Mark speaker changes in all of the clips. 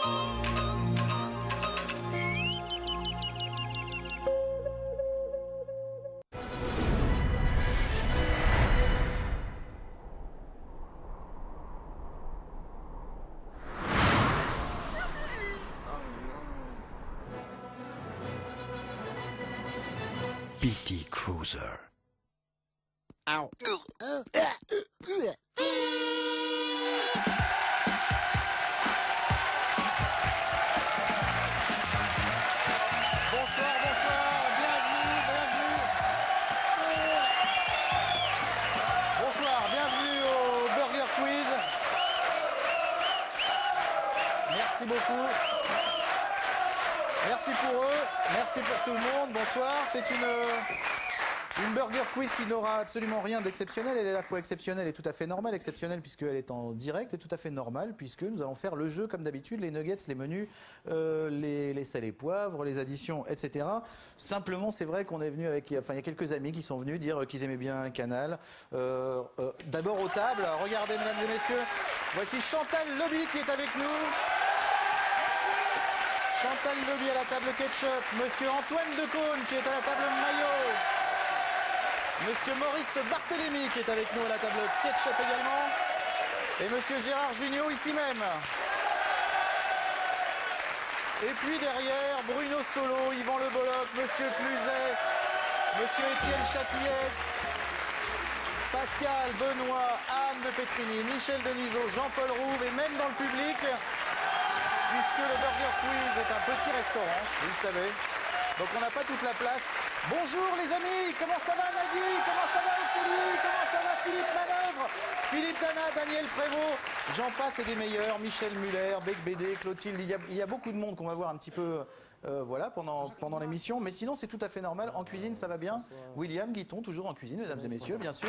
Speaker 1: PT Cruiser.
Speaker 2: Ow. Bonsoir, bienvenue au Burger Quiz. Merci beaucoup. Merci pour eux, merci pour tout le monde. Bonsoir, c'est une Burger Quiz qui n'aura absolument rien d'exceptionnel. Elle est à la fois exceptionnelle et tout à fait normale. Exceptionnelle puisqu'elle est en direct et tout à fait normale puisque nous allons faire le jeu comme d'habitude, les nuggets, les menus, les sels et poivres, les additions, etc. Simplement, c'est vrai qu'on est venu avec, enfin, il y a quelques amis qui sont venus dire qu'ils aimaient bien Canal. D'abord aux tables, regardez mesdames et messieurs, voici Chantal Lobby qui est avec nous. Chantal Lobby à la table ketchup, monsieur Antoine Decaune qui est à la table maillot, monsieur Maurice Barthélémy qui est avec nous à la table ketchup également, et monsieur Gérard Jugnot ici même. Et puis derrière, Bruno Solo, Yvan Le Bolloc, monsieur Cluzet, monsieur Étienne Châtillet, Pascal, Benoît, Anne de Petrini, Michel Denisot, Jean-Paul Rouve et même dans le public, puisque le Burger Quiz est un petit restaurant, vous le savez. Donc on n'a pas toute la place. Bonjour les amis, comment ça va Nagui? Comment ça va Ophélie? Comment ça va Philippe Manœuvre? Philippe Dana, Daniel Prévost, j'en passe et des meilleurs, Michel Muller, Bec Bédé, Clotilde, il y a beaucoup de monde qu'on va voir un petit peu voilà, pendant l'émission. Mais sinon c'est tout à fait normal. En cuisine ça va bien? William Guiton, toujours en cuisine, mesdames et messieurs, bien sûr.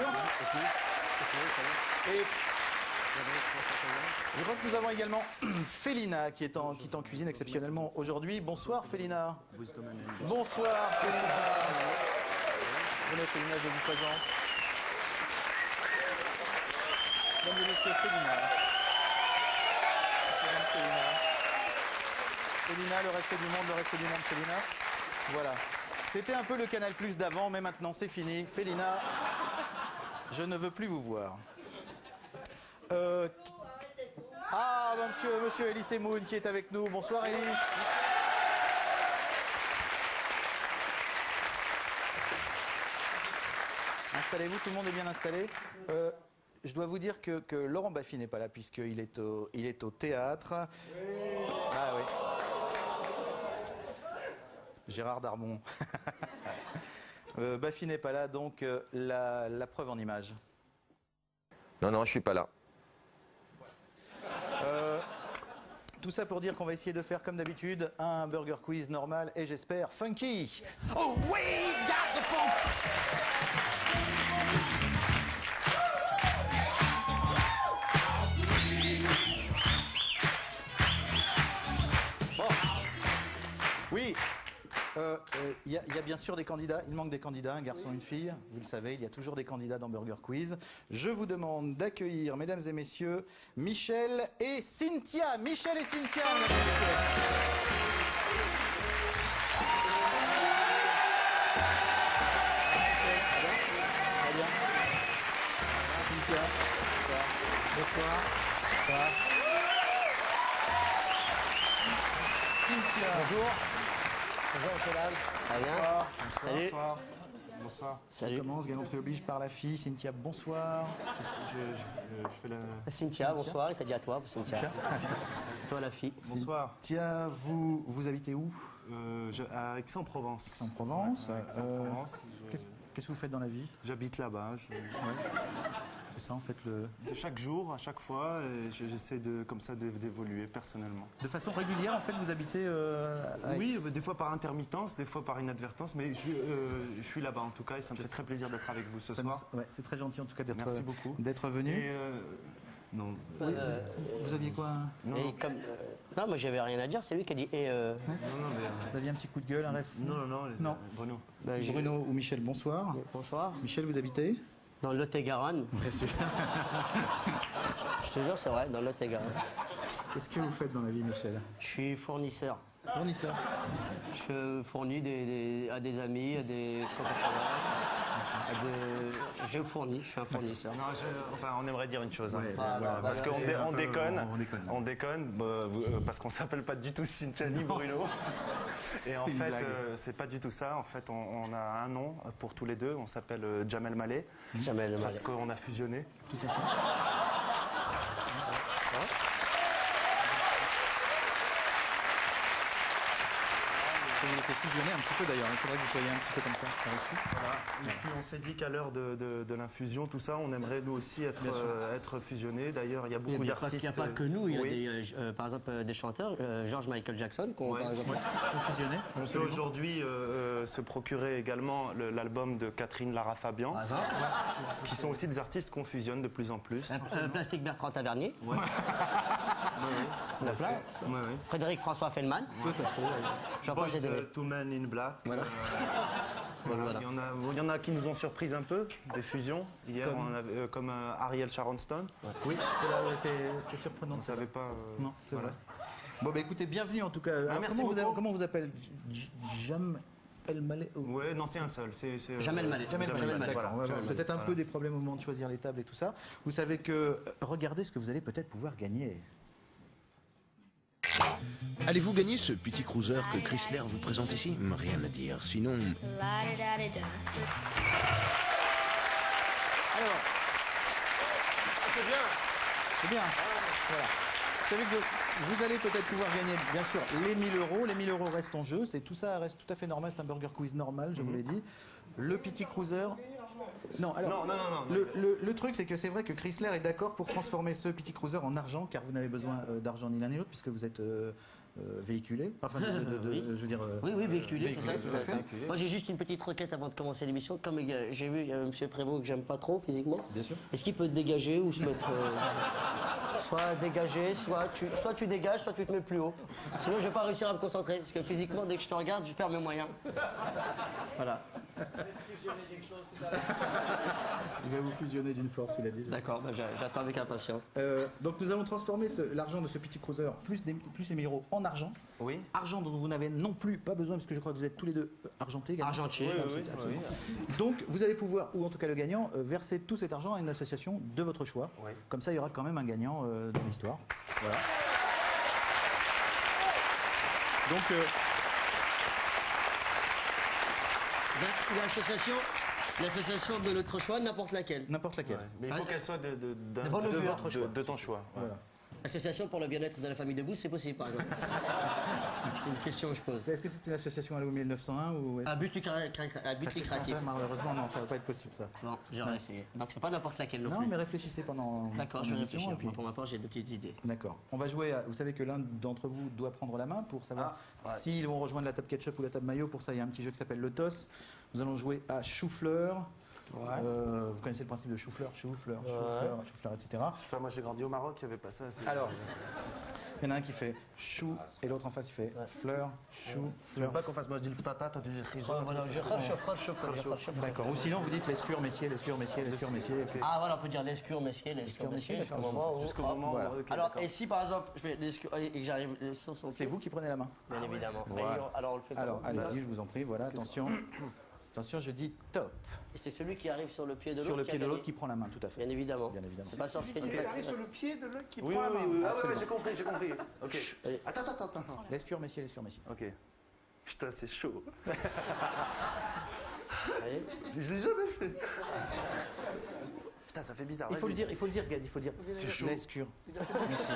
Speaker 2: Et je crois que nous avons également Félina qui est en cuisine exceptionnellement aujourd'hui. Bonsoir Félina. Bonsoir Félina. Venez Félina, je vous présente. Mesdames et messieurs, Félina. Félina, le reste du monde, Félina. Voilà. C'était un peu le Canal Plus d'avant, mais maintenant c'est fini. Félina, je ne veux plus vous voir. Ah, monsieur Elie Semoun qui est avec nous. Bonsoir Elie. Installez-vous, tout le monde est bien installé. Je dois vous dire que Laurent Baffy n'est pas là puisqu'il est au théâtre. Ah oui. Gérard Darmon. Baffy n'est pas là, donc la preuve en image.
Speaker 3: Non, je suis pas là.
Speaker 2: Tout ça pour dire qu'on va essayer de faire comme d'habitude un burger quiz normal et j'espère funky. Oh we got the funk. Bon. Oui. Il y a bien sûr des candidats, il manque des candidats, un garçon, une fille, vous le savez, il y a toujours des candidats dans Burger Quiz. Je vous demande d'accueillir, mesdames et messieurs, Michel et Cynthia. Michel et Cynthia, mesdames et messieurs. Très bien. Cynthia, bonsoir. Bonsoir. Cynthia. Bonjour. Bonjour,
Speaker 4: Très bien.
Speaker 2: Bonsoir.
Speaker 4: Salut.
Speaker 2: Bonsoir. Bonsoir.
Speaker 4: Salut.
Speaker 2: On commence, galanterie oblige par la fille. Cynthia, bonsoir.
Speaker 5: Je fais la...
Speaker 4: Cynthia, bonsoir. Il t'a dit à toi, Cynthia. C'est toi la fille.
Speaker 5: Bonsoir.
Speaker 2: Cynthia, vous habitez où?
Speaker 5: À Aix-en-Provence.
Speaker 2: Aix-en-Provence.
Speaker 5: Ouais, Aix-en-Provence.
Speaker 2: Qu'est-ce que vous faites dans la vie?
Speaker 5: J'habite là-bas.
Speaker 2: C'est ça, en fait,
Speaker 5: De chaque jour, à chaque fois, j'essaie comme ça d'évoluer personnellement.
Speaker 2: de façon régulière, en fait, vous habitez à Aix.
Speaker 5: Oui, des fois par intermittence, des fois par inadvertance, mais je suis là-bas en tout cas et ça me fait très plaisir d'être avec vous ce soir.
Speaker 2: Ouais, c'est très gentil en tout cas
Speaker 5: Merci beaucoup.
Speaker 2: d'être venu.
Speaker 5: Et non.
Speaker 2: Oui, vous aviez quoi?
Speaker 5: Non,
Speaker 4: Et comme, non, moi j'avais rien à dire, c'est lui qui a dit.
Speaker 5: non, mais...
Speaker 2: Vous aviez un petit coup de gueule, un rêve?
Speaker 5: Non. Bruno.
Speaker 4: Bah,
Speaker 2: Bruno ou Michel, bonsoir.
Speaker 4: Bonsoir.
Speaker 2: Michel, vous habitez?
Speaker 4: Dans le Lot-et-Garonne.
Speaker 2: Bien sûr.
Speaker 4: Je te jure, c'est vrai, dans le Lot-et-Garonne.
Speaker 2: Qu'est-ce que vous faites dans la vie, Michel?
Speaker 4: Je suis fournisseur.
Speaker 2: Fournisseur.
Speaker 4: Je fournis à des amis, à des Je fournis, je suis un fournisseur.
Speaker 5: Non, enfin, on aimerait dire une chose. Hein.
Speaker 2: Ouais,
Speaker 5: Voilà, parce qu'on
Speaker 2: on
Speaker 5: déconne.
Speaker 2: déconne.
Speaker 5: On déconne, parce qu'on s'appelle pas du tout Cynthia ni Bruno. Et en
Speaker 2: C'était une
Speaker 5: fait,
Speaker 2: blague.
Speaker 5: c'est pas du tout ça. En fait, on a un nom pour tous les deux. On s'appelle Jamel Malé.
Speaker 4: Jamel
Speaker 5: Parce
Speaker 4: Malé.
Speaker 5: qu'on a fusionné.
Speaker 2: Tout à fait. C'est fusionné un petit peu d'ailleurs, il faudrait que vous soyez un petit peu comme ça, par ici.
Speaker 5: Voilà. Et puis on s'est dit qu'à l'heure de l'infusion, tout ça, on aimerait nous aussi être fusionnés. D'ailleurs, il y a beaucoup d'artistes.
Speaker 4: Il n'y a pas que nous, il y a
Speaker 5: Oui.
Speaker 4: par exemple des chanteurs, George Michael Jackson,
Speaker 5: Ouais.
Speaker 4: par exemple.
Speaker 2: Fusionné.
Speaker 5: On peut aujourd'hui se procurer également l'album de Catherine Lara Fabian,
Speaker 4: Par exemple,
Speaker 5: qui sont aussi des artistes qu'on fusionne de plus en plus.
Speaker 4: Plastique Bertrand Tavernier,
Speaker 5: Ouais.
Speaker 4: on a plein.
Speaker 5: Ouais, ouais.
Speaker 4: Frédéric François Feldman,
Speaker 2: Tout à fait.
Speaker 4: Jean-Paul
Speaker 5: Boys,
Speaker 4: Cédric.
Speaker 5: Two Men in Black.
Speaker 4: Voilà.
Speaker 5: Voilà.
Speaker 4: Voilà.
Speaker 5: Il y en a qui nous ont surpris un peu, des fusions. Hier, on avait comme Ariel Sharon Stone.
Speaker 2: Oui, celle-là était surprenante.
Speaker 5: On ne savait pas.
Speaker 2: Non, c'est
Speaker 5: voilà.
Speaker 2: vrai. Bon, bah écoutez, bienvenue en tout cas. Alors,
Speaker 5: merci
Speaker 2: comment,
Speaker 5: beaucoup.
Speaker 2: comment vous appelez Jam El Malé
Speaker 5: Ouais, non, c'est un seul. C'est,
Speaker 4: Jamel Malé.
Speaker 2: Jamel
Speaker 4: Jamel
Speaker 2: Malé,
Speaker 4: Malé.
Speaker 2: d'accord. On va voir. Peut-être un peu des problèmes au moment de choisir les tables et tout ça. Vous savez que, regardez ce que vous allez peut-être pouvoir gagner.
Speaker 1: Allez-vous gagner ce petit cruiser que Chrysler vous présente ici? Rien à dire, sinon...
Speaker 2: Alors,
Speaker 5: c'est bien.
Speaker 2: c'est bien. Voilà. Vous savez que vous allez peut-être pouvoir gagner, bien sûr, les 1000 euros. Les 1000 euros restent en jeu. Tout ça reste tout à fait normal. C'est un burger quiz normal, je vous l'ai dit. Le petit cruiser. Non, alors,
Speaker 5: Non.
Speaker 2: le truc, c'est que c'est vrai que Chrysler est d'accord pour transformer ce petit cruiser en argent, car vous n'avez besoin d'argent ni l'un ni l'autre, puisque vous êtes véhiculé. Enfin,
Speaker 4: Oui.
Speaker 2: je veux dire.
Speaker 4: Oui, véhiculé, c'est ça.
Speaker 2: véhiculé, tout à fait.
Speaker 4: Moi, j'ai juste une petite requête avant de commencer l'émission. Comme j'ai vu M. Prévost que j'aime pas trop physiquement,
Speaker 2: Bien sûr.
Speaker 4: est-ce qu'il peut te dégager ou se mettre. Soit dégager, soit tu dégages, soit tu te mets plus haut. Sinon, je vais pas réussir à me concentrer. Parce que physiquement, dès que je te regarde, je perds mes moyens. Voilà.
Speaker 2: Il va vous fusionner d'une force, il a dit.
Speaker 4: D'accord, bah, j'attends avec impatience.
Speaker 2: Donc nous allons transformer l'argent de ce petit cruiser plus les 1000 euros en argent.
Speaker 5: Oui.
Speaker 2: Argent dont vous n'avez non plus pas besoin, parce que je crois que vous êtes tous les deux argentés également.
Speaker 4: Argentier.
Speaker 2: Absolument. Donc vous allez pouvoir, ou en tout cas le gagnant, verser tout cet argent à une association de votre choix.
Speaker 5: Oui.
Speaker 2: Comme ça, il y aura quand même un gagnant dans l'histoire. Voilà. Donc,
Speaker 4: L'association de notre choix, n'importe laquelle.
Speaker 2: n'importe laquelle.
Speaker 5: Mais il faut qu'elle soit de
Speaker 4: bonne augure.
Speaker 2: votre choix.
Speaker 5: de ton choix. Ouais.
Speaker 2: Voilà.
Speaker 4: Association pour le bien-être de la famille Debouze, c'est possible, par exemple. C'est une question que je pose.
Speaker 2: Est-ce que c'est une association à l'eau 1901 ou est-ce
Speaker 4: À but lucratif.
Speaker 2: ça, malheureusement, non, ça va pas être possible ça.
Speaker 4: Non, j'aurais essayé. Donc c'est pas n'importe laquelle non
Speaker 2: Non,
Speaker 4: plus.
Speaker 2: mais réfléchissez pendant.
Speaker 4: D'accord, je vais réfléchir. Moi, pour ma part, j'ai de petites idées.
Speaker 2: D'accord. On va jouer. Vous savez que l'un d'entre vous doit prendre la main pour savoir s'ils vont rejoindre la table ketchup ou la table mayo. Pour ça, il y a un petit jeu qui s'appelle le toss. Nous allons jouer à chou-fleur. Vous connaissez le principe de chou-fleur, chou-fleur, etc.
Speaker 5: Je sais pas, moi j'ai grandi au Maroc, il n'y avait pas ça.
Speaker 2: Alors, il y en a un qui fait chou et l'autre en face il fait fleur, chou,
Speaker 5: Je veux
Speaker 2: fleur.
Speaker 5: pas qu'on fasse moi je dis le patata, toi tu dis le riso.
Speaker 4: Voilà, je chauffe.
Speaker 2: D'accord. Ou sinon vous dites l'escure, messier, l'escure, messier, l'escure, messier. Ok.
Speaker 4: Ah voilà, on peut dire l'escure, messier, l'escure, messier, jusqu'au moment où...
Speaker 5: Jusqu'au moment
Speaker 2: Voilà.
Speaker 5: où. ok,
Speaker 4: Alors,
Speaker 5: d'accord.
Speaker 4: et si par exemple, je fais l'escure et que j'arrive... les sauces sont
Speaker 2: C'est vous qui prenez la main.
Speaker 4: Bien évidemment.
Speaker 2: Voilà.
Speaker 4: Et alors on le fait
Speaker 2: Alors
Speaker 4: comment
Speaker 2: allez-y, je vous en prie. Voilà, attention. Attention, je dis top.
Speaker 4: Et c'est celui qui arrive sur le pied de l'autre
Speaker 2: Sur le pied
Speaker 4: qui a
Speaker 2: de l'autre
Speaker 4: gagné.
Speaker 2: qui prend la main, tout à fait.
Speaker 4: Bien évidemment.
Speaker 2: Bien évidemment.
Speaker 4: C'est pas sorcier.
Speaker 6: Qui arrive sur le pied de l'autre qui
Speaker 5: Oui,
Speaker 6: prend la
Speaker 5: oui,
Speaker 6: main.
Speaker 5: oui. Ah
Speaker 2: Absolument.
Speaker 5: ouais, j'ai compris. Ok.
Speaker 4: Allez.
Speaker 5: Attends.
Speaker 2: L'escure, messier, l'escure, messier.
Speaker 5: Ok. Putain, c'est chaud.
Speaker 4: Allez.
Speaker 5: Je l'ai jamais fait. Putain, ça fait bizarre.
Speaker 2: Il faut le dire, Gad, il faut dire.
Speaker 5: C'est chaud.
Speaker 2: L'escure. Messier.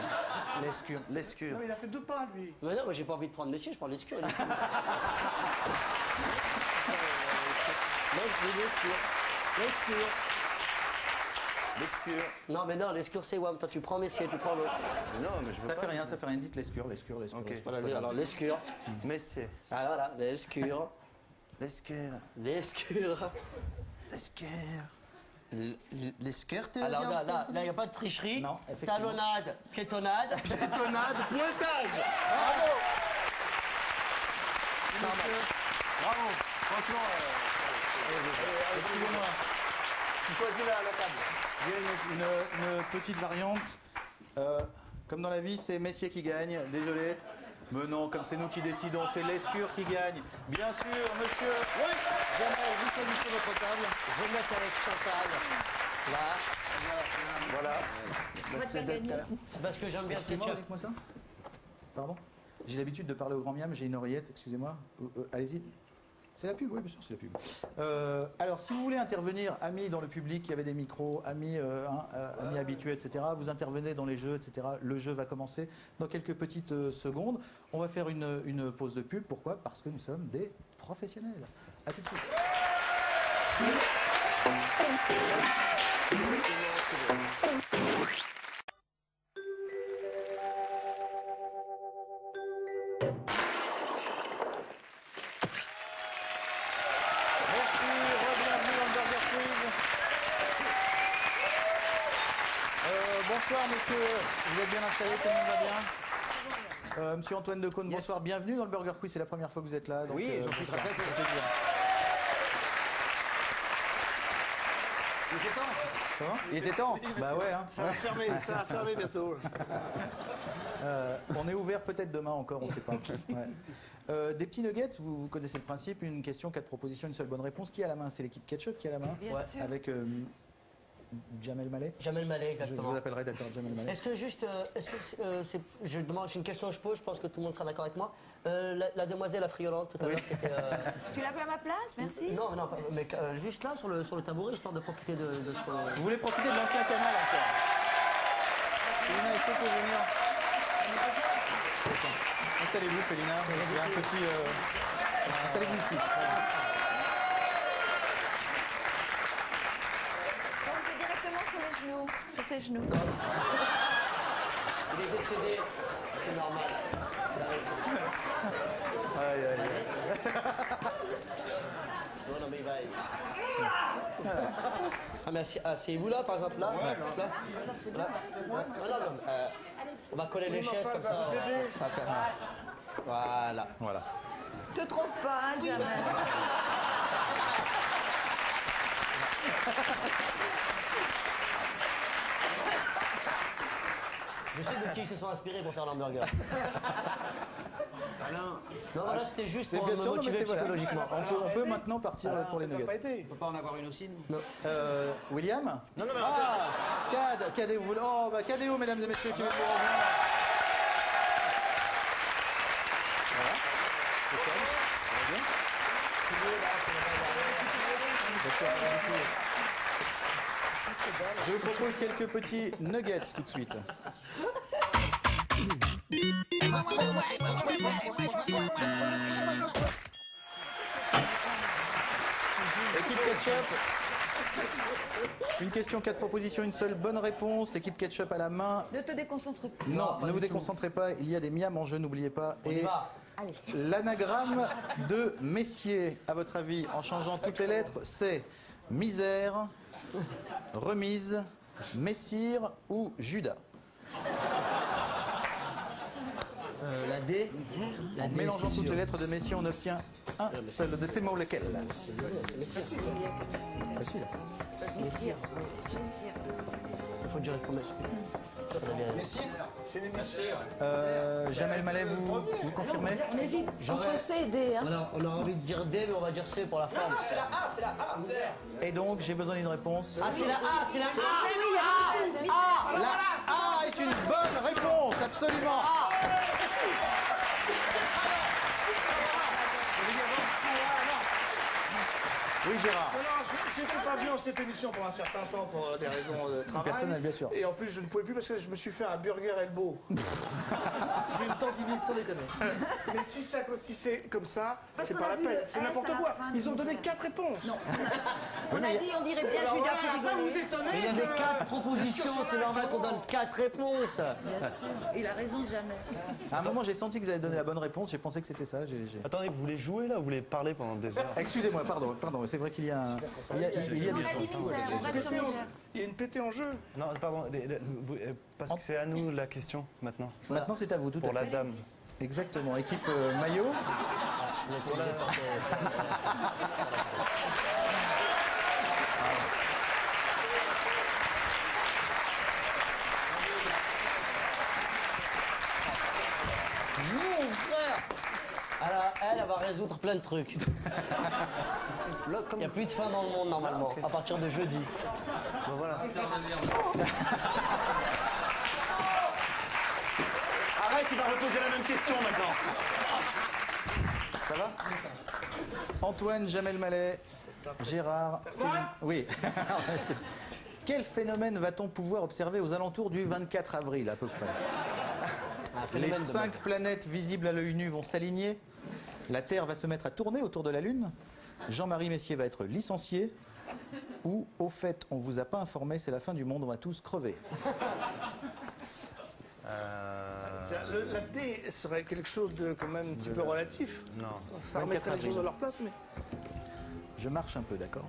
Speaker 2: L'escure.
Speaker 5: L'escure.
Speaker 6: Non, il a fait 2 pas, lui.
Speaker 4: Mais non, moi j'ai pas envie de prendre messier, je prends l'escure. Moi je dis l'escure.
Speaker 5: L'escure.
Speaker 4: Non mais non, l'escure c'est WAM. Toi tu prends messier, tu prends l'autre.
Speaker 5: Non, mais je veux
Speaker 2: Ça
Speaker 5: pas.
Speaker 2: fait rien. Dites l'escure.
Speaker 5: Ok.
Speaker 4: Voilà, alors l'escure.
Speaker 5: Messier.
Speaker 4: Alors là, l'escure.
Speaker 5: L'escure.
Speaker 4: L'escure.
Speaker 5: L'escure. L'escure, t'es
Speaker 4: Alors là, il n'y a pas de tricherie.
Speaker 2: Non, effectivement.
Speaker 4: Talonnade, piétonnade.
Speaker 5: Piétonnade, pointage. Bravo. Franchement.
Speaker 2: Excusez-moi.
Speaker 4: Tu choisis la table.
Speaker 2: Il y a une petite variante. Comme dans la vie, c'est Messier qui gagne. Désolé. Mais non, comme c'est nous qui décidons, c'est l'Escure qui gagne. Bien sûr, monsieur. Oui. Jamel, vous choisissez votre table.
Speaker 4: Je vais mettre avec Chantal. Là.
Speaker 2: Voilà.
Speaker 4: C'est parce que j'aime bien le
Speaker 2: Excusez-moi,
Speaker 4: ketchup.
Speaker 2: dites-moi ça. Pardon? J'ai l'habitude de parler au grand miam, j'ai une oreillette, excusez-moi. Allez-y. C'est la pub, oui, bien sûr, c'est la pub. Alors, si vous voulez intervenir, amis dans le public, il y avait des micros, amis, amis habitués, etc., vous intervenez dans les jeux, etc. Le jeu va commencer dans quelques petites secondes. On va faire une pause de pub. Pourquoi? Parce que nous sommes des professionnels. À tout de suite. Bonsoir monsieur, vous êtes bien installé, tout le monde va bien? Monsieur Antoine Decaune, bonsoir, bienvenue dans le Burger Quiz, c'est la première fois que vous êtes là. Donc,
Speaker 4: Oui, j'en suis très content.
Speaker 2: Il était temps. Bah ouais. Hein.
Speaker 6: Ça va fermer bientôt.
Speaker 2: On est ouvert peut-être demain encore, on ne sait pas. Ouais. Des petits nuggets, vous connaissez le principe, une question, 4 propositions, une seule bonne réponse. Qui a la main? C'est l'équipe Ketchup qui a la main.
Speaker 7: Bien sûr.
Speaker 2: Avec Jamel Mallet.
Speaker 4: Jamel Mallet,
Speaker 2: Je
Speaker 4: exactement.
Speaker 2: vous appellerai d'accord, Jamel Mallet.
Speaker 4: Est-ce que juste, je demande, c'est une question que je pose, je pense que tout le monde sera d'accord avec moi. La demoiselle affriolante tout à l'heure qui était.
Speaker 7: Tu l'as vu à ma place, merci.
Speaker 4: Non, mais juste là sur le tabouret, histoire de profiter de son.
Speaker 2: Vous voulez profiter de l'ancien canal encore? Félina, est-ce que vous pouvez venir? Installez-vous, Félina. Il y a un petit. Installez-vous ici.
Speaker 7: Donc c'est directement sur les genoux, sur tes genoux.
Speaker 4: Il est décédé, c'est normal.
Speaker 2: Aïe, aïe, aïe.
Speaker 4: Non, mais il va. Ah, mais asseyez-vous là, par exemple, là. Là. On va coller les chaises comme ça. Ça va faire. Voilà.
Speaker 2: Voilà.
Speaker 7: Te trompe pas, hein, Jamel.
Speaker 4: Je sais de qui ils se sont inspirés pour faire l'hamburger. Non, voilà, c'était juste pour
Speaker 2: Bien
Speaker 4: me
Speaker 2: sûr, non, mais
Speaker 4: motiver
Speaker 2: c'est voilà.
Speaker 4: psychologiquement.
Speaker 2: On peut maintenant partir pour les nuggets.
Speaker 6: On peut pas en avoir une aussi, nous?
Speaker 2: William?
Speaker 6: Non, mais
Speaker 2: Cadéo, oh, bah Cadéo, mesdames et messieurs, qui va vous rejoindre. Voilà. Je vous propose quelques petits nuggets tout de suite. Équipe Ketchup. Une question, 4 propositions, une seule bonne réponse. Équipe Ketchup à la main.
Speaker 7: Ne te déconcentre pas.
Speaker 2: Non, ne vous déconcentrez pas, il y a des miams en jeu, n'oubliez pas. Et
Speaker 7: Allez.
Speaker 2: l'anagramme de Messier, à votre avis, en changeant toutes les lettres, c'est misère, remise, messire ou Judas?
Speaker 4: La D.
Speaker 2: En mélangeant toutes les lettres de Messier, on obtient un seul de ces mots, lequel? Facile.
Speaker 7: Messire.
Speaker 4: Il faut que je réfléchisse.
Speaker 6: c'est les messieurs.
Speaker 2: Jamel Mallet, vous confirmez?
Speaker 7: On hésite entre C et D. Hein.
Speaker 4: Alors, on a envie de dire D, mais on va dire C pour la forme.
Speaker 6: C'est la A,
Speaker 2: Et donc, j'ai besoin d'une réponse.
Speaker 4: Ah, c'est la A, c'est la A.
Speaker 2: La A est une bonne réponse, absolument. Oui, Gérard.
Speaker 6: Non, je n'étais pas venu dans cette émission pour un certain temps pour des raisons de travail.
Speaker 2: Personnel, bien sûr.
Speaker 6: Et en plus, je ne pouvais plus parce que je me suis fait un burger elbow. J'ai une tendinite, sans déconner. Mais si c'est comme ça,
Speaker 7: Parce
Speaker 6: c'est
Speaker 7: qu'on
Speaker 6: pas
Speaker 7: a
Speaker 6: la
Speaker 7: vu
Speaker 6: peine.
Speaker 7: le
Speaker 6: C'est
Speaker 7: S
Speaker 6: n'importe
Speaker 7: à la
Speaker 6: quoi.
Speaker 7: fin
Speaker 6: Ils ont
Speaker 7: du
Speaker 6: donné
Speaker 7: musée.
Speaker 6: 4 réponses.
Speaker 7: Non. On a dit, on dirait bien Judas pour rigoler.
Speaker 4: Mais il y avait 4 propositions, c'est normal qu'on donne 4 réponses.
Speaker 7: Bien sûr. Il a raison, Jamel.
Speaker 2: À un moment, j'ai senti que vous avez donné la bonne réponse. J'ai pensé que c'était ça.
Speaker 8: Attendez, vous voulez jouer là ou vous voulez parler pendant des heures?
Speaker 2: Excusez-moi, pardon. C'est vrai qu'il y a un. Il y a
Speaker 7: On a dit
Speaker 2: des
Speaker 7: misère, on reste sur misère.
Speaker 6: Il y a une pétée en jeu.
Speaker 8: Non, pardon, parce que c'est à nous la question maintenant.
Speaker 2: Maintenant, c'est à vous, tout
Speaker 8: Pour
Speaker 2: à
Speaker 8: la
Speaker 2: fait.
Speaker 8: dame.
Speaker 2: Exactement. Équipe maillot.
Speaker 4: elle va résoudre plein de trucs. Il n'y a plus de faim dans le monde normalement, à partir de jeudi.
Speaker 5: Ben voilà. Arrête, il va reposer la même question maintenant.
Speaker 2: Ça va Antoine, Jamel Mallet, Gérard... Oui. Quel phénomène va-t-on pouvoir observer aux alentours du 24 avril, à peu près? Les 5 planètes visibles à l'œil nu vont s'aligner. La Terre va se mettre à tourner autour de la Lune. Jean-Marie Messier va être licencié. Ou, au fait, on vous a pas informé, c'est la fin du monde, on va tous crever.
Speaker 6: La D serait quelque chose de quand même un petit peu relatif.
Speaker 5: Non.
Speaker 6: Ça remettrait les choses à leur place, mais...
Speaker 2: Je marche un peu, d'accord?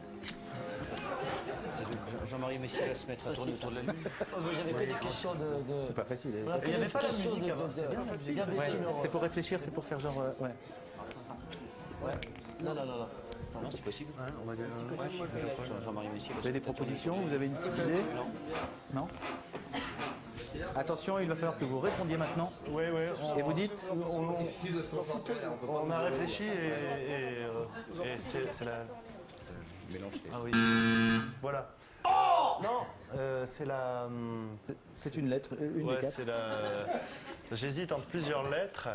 Speaker 4: Jean-Marie Messier va se mettre à tourner autour de la Lune. Vous avez fait des questions de...
Speaker 2: C'est pas facile.
Speaker 4: On a fait
Speaker 5: Il n'y avait
Speaker 4: des
Speaker 5: pas la
Speaker 4: questions
Speaker 5: musique avant, c'est bien.
Speaker 2: Ouais, c'est pour réfléchir, c'est pour faire genre... ouais.
Speaker 4: Non.
Speaker 3: Non, c'est possible.
Speaker 5: On va dire...
Speaker 3: Jean-Marie Messier.
Speaker 2: Vous avez des propositions? Vous avez une petite idée? Non? Attention, il va falloir que vous répondiez maintenant.
Speaker 5: Oui.
Speaker 2: Et vous dites?
Speaker 5: On a réfléchi et c'est la...
Speaker 3: Mélange.
Speaker 5: Ah oui. Voilà. Non, c'est la...
Speaker 2: C'est une lettre, une
Speaker 5: Ouais,
Speaker 2: des 4.
Speaker 5: c'est la... J'hésite entre plusieurs lettres.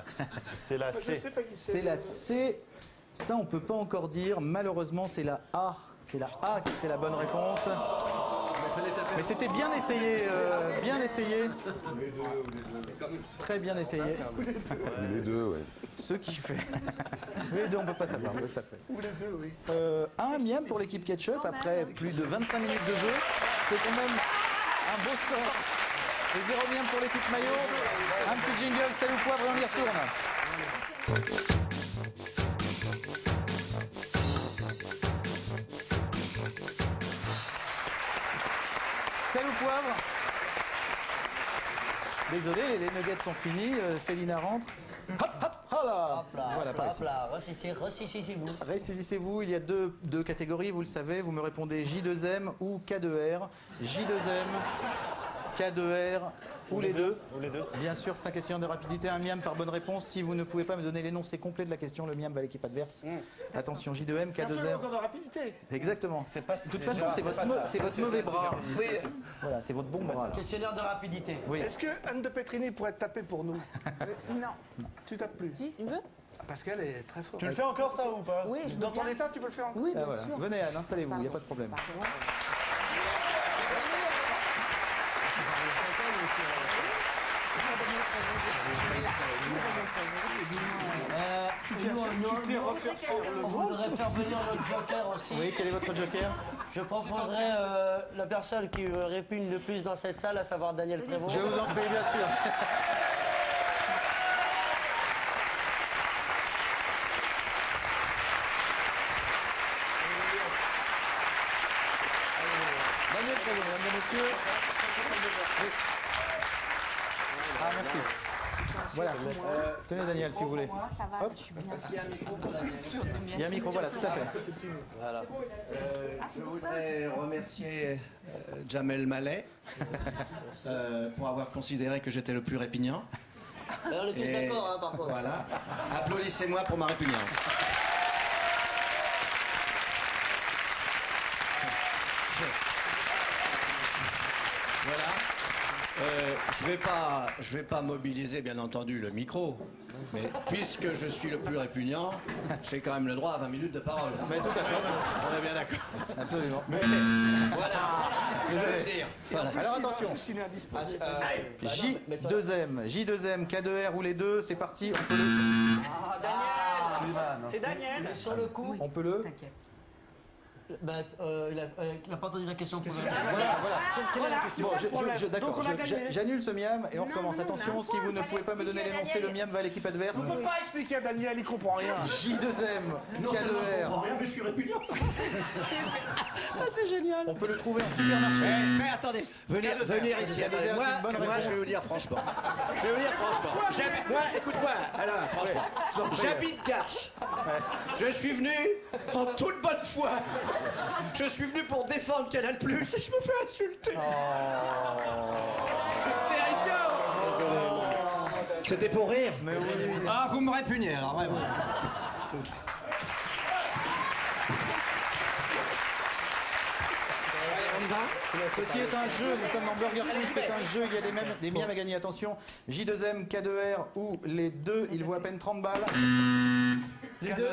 Speaker 5: C'est la
Speaker 6: Je
Speaker 5: C.
Speaker 6: sais pas qui c'est.
Speaker 2: C'est la C. Ça, on peut pas encore dire. Malheureusement, c'est la A. C'est la A qui était la bonne réponse. Mais c'était bien essayé, bien essayé. Très bien essayé.
Speaker 3: Les deux, ouais.
Speaker 2: Ce qui fait... Les deux, on peut pas savoir, tout à fait.
Speaker 6: Ou les deux, oui.
Speaker 2: Un miam pour l'équipe Ketchup après plus de 25 minutes de jeu. C'est quand même un beau score. Et 0 miam pour l'équipe Maillot. Un petit jingle, sel ou poivre et on y retourne. Sel ou poivre? Désolé, les nuggets sont finis. Félina rentre. Hop, hop, hola. Voilà, par ici.
Speaker 4: Ressaisissez-vous.
Speaker 2: Ressaisissez-vous, il y a deux catégories, vous le savez. Vous me répondez J2M ou K2R. J2M, K2R ou les deux.
Speaker 5: Ou les deux.
Speaker 2: Bien sûr, c'est une question de rapidité. Un miam par bonne réponse. Si vous ne pouvez pas me donner l'énoncé complet de la question, le miam va à l'équipe adverse. Attention, J2M,
Speaker 6: C'est un peu
Speaker 2: K2R.
Speaker 6: encore de rapidité.
Speaker 2: Exactement.
Speaker 5: C'est pas...
Speaker 2: De toute façon, c'est votre mauvais bras. Voilà, c'est votre bon bras. Là.
Speaker 4: Questionnaire de rapidité.
Speaker 2: Oui.
Speaker 6: Est-ce que Anne de Petrini pourrait taper pour nous?
Speaker 7: Non.
Speaker 6: Tu tapes plus?
Speaker 7: Si, tu veux?
Speaker 6: Parce qu'elle est très forte.
Speaker 5: Tu le fais encore ça ou pas?
Speaker 7: Oui, je veux
Speaker 6: Dans ton
Speaker 7: bien.
Speaker 6: état, tu peux le faire encore?
Speaker 7: Oui,
Speaker 2: Ah,
Speaker 7: bien
Speaker 2: voilà.
Speaker 7: sûr.
Speaker 2: Venez Anne, installez-vous, il n'y a pas de problème.
Speaker 7: Pardon.
Speaker 4: On voudrait faire venir notre joker aussi.
Speaker 2: Oui, quel est votre joker?
Speaker 4: Je proposerais la personne qui répugne le plus dans cette salle, à savoir Daniel Prévost.
Speaker 2: Je vous en prie, bien sûr. Daniel Prévost, mesdames et messieurs. Oui. Ah, merci. Voilà. Tenez Daniel, si vous voulez.
Speaker 7: Moi, ça va,
Speaker 2: Hop.
Speaker 7: je suis bien.
Speaker 2: Il y a un micro, voilà, tout à fait.
Speaker 9: Je voudrais remercier Jamel Mallet pour avoir considéré que j'étais le plus répugnant.
Speaker 4: On est tous
Speaker 9: Et
Speaker 4: d'accord, hein, par contre.
Speaker 9: Voilà. Applaudissez-moi pour ma répugnance. Voilà. Je vais pas mobiliser, bien entendu, le micro. Mais puisque je suis le plus répugnant, j'ai quand même le droit à 20 minutes de parole.
Speaker 2: Mais tout à fait.
Speaker 9: On est bien d'accord.
Speaker 2: Absolument.
Speaker 9: Voilà. Je veux dire. Voilà.
Speaker 2: Alors attention.
Speaker 6: Il est indisposé.
Speaker 2: J2M, J2M, K2R ou les deux, c'est parti, on peut le...
Speaker 5: C'est Daniel.
Speaker 4: Mais sur le coup,
Speaker 2: On peut le...
Speaker 7: T'inquiète.
Speaker 4: il n'a pas entendu la question pour le
Speaker 2: Voilà, voilà.
Speaker 6: Voilà, c'est
Speaker 2: Bon,
Speaker 6: ça le problème.
Speaker 2: d'accord,
Speaker 6: Donc on a gagné.
Speaker 2: j'annule ce miam et on
Speaker 7: Non,
Speaker 2: recommence.
Speaker 7: non,
Speaker 2: Attention,
Speaker 7: non,
Speaker 2: si vous ne
Speaker 7: fallait
Speaker 2: pouvez pas me donner
Speaker 7: expliquer à
Speaker 2: l'énoncé, le
Speaker 7: Daniel.
Speaker 2: miam va à l'équipe adverse.
Speaker 6: On ne peut pas expliquer à Daniel, il comprend rien.
Speaker 2: J2M,
Speaker 9: Non seulement je comprends
Speaker 2: K2R,
Speaker 9: rien, mais je suis répugnant.
Speaker 2: on peut le trouver en supermarché.
Speaker 9: Attendez, venez ici. Attendez.
Speaker 2: K2R,
Speaker 9: Moi,
Speaker 2: c'est une bonne
Speaker 9: moi,
Speaker 2: réponse.
Speaker 9: je vais vous dire franchement. Moi, écoute-moi, Alain, franchement. J'habite Garches. Je suis venu en toute bonne foi. Je suis venu pour défendre Canal+, et je me fais insulter. C'est terrifiant. C'était pour rire.
Speaker 2: Mais oui,
Speaker 9: Ah, vous me répugnez, alors vraiment.
Speaker 2: Ceci est un jeu, nous sommes dans Burger Quiz, c'est un jeu, il y a des miams à gagner. Attention, J2M, K2R ou les deux, il vaut à peine 30 balles.
Speaker 8: Les deux.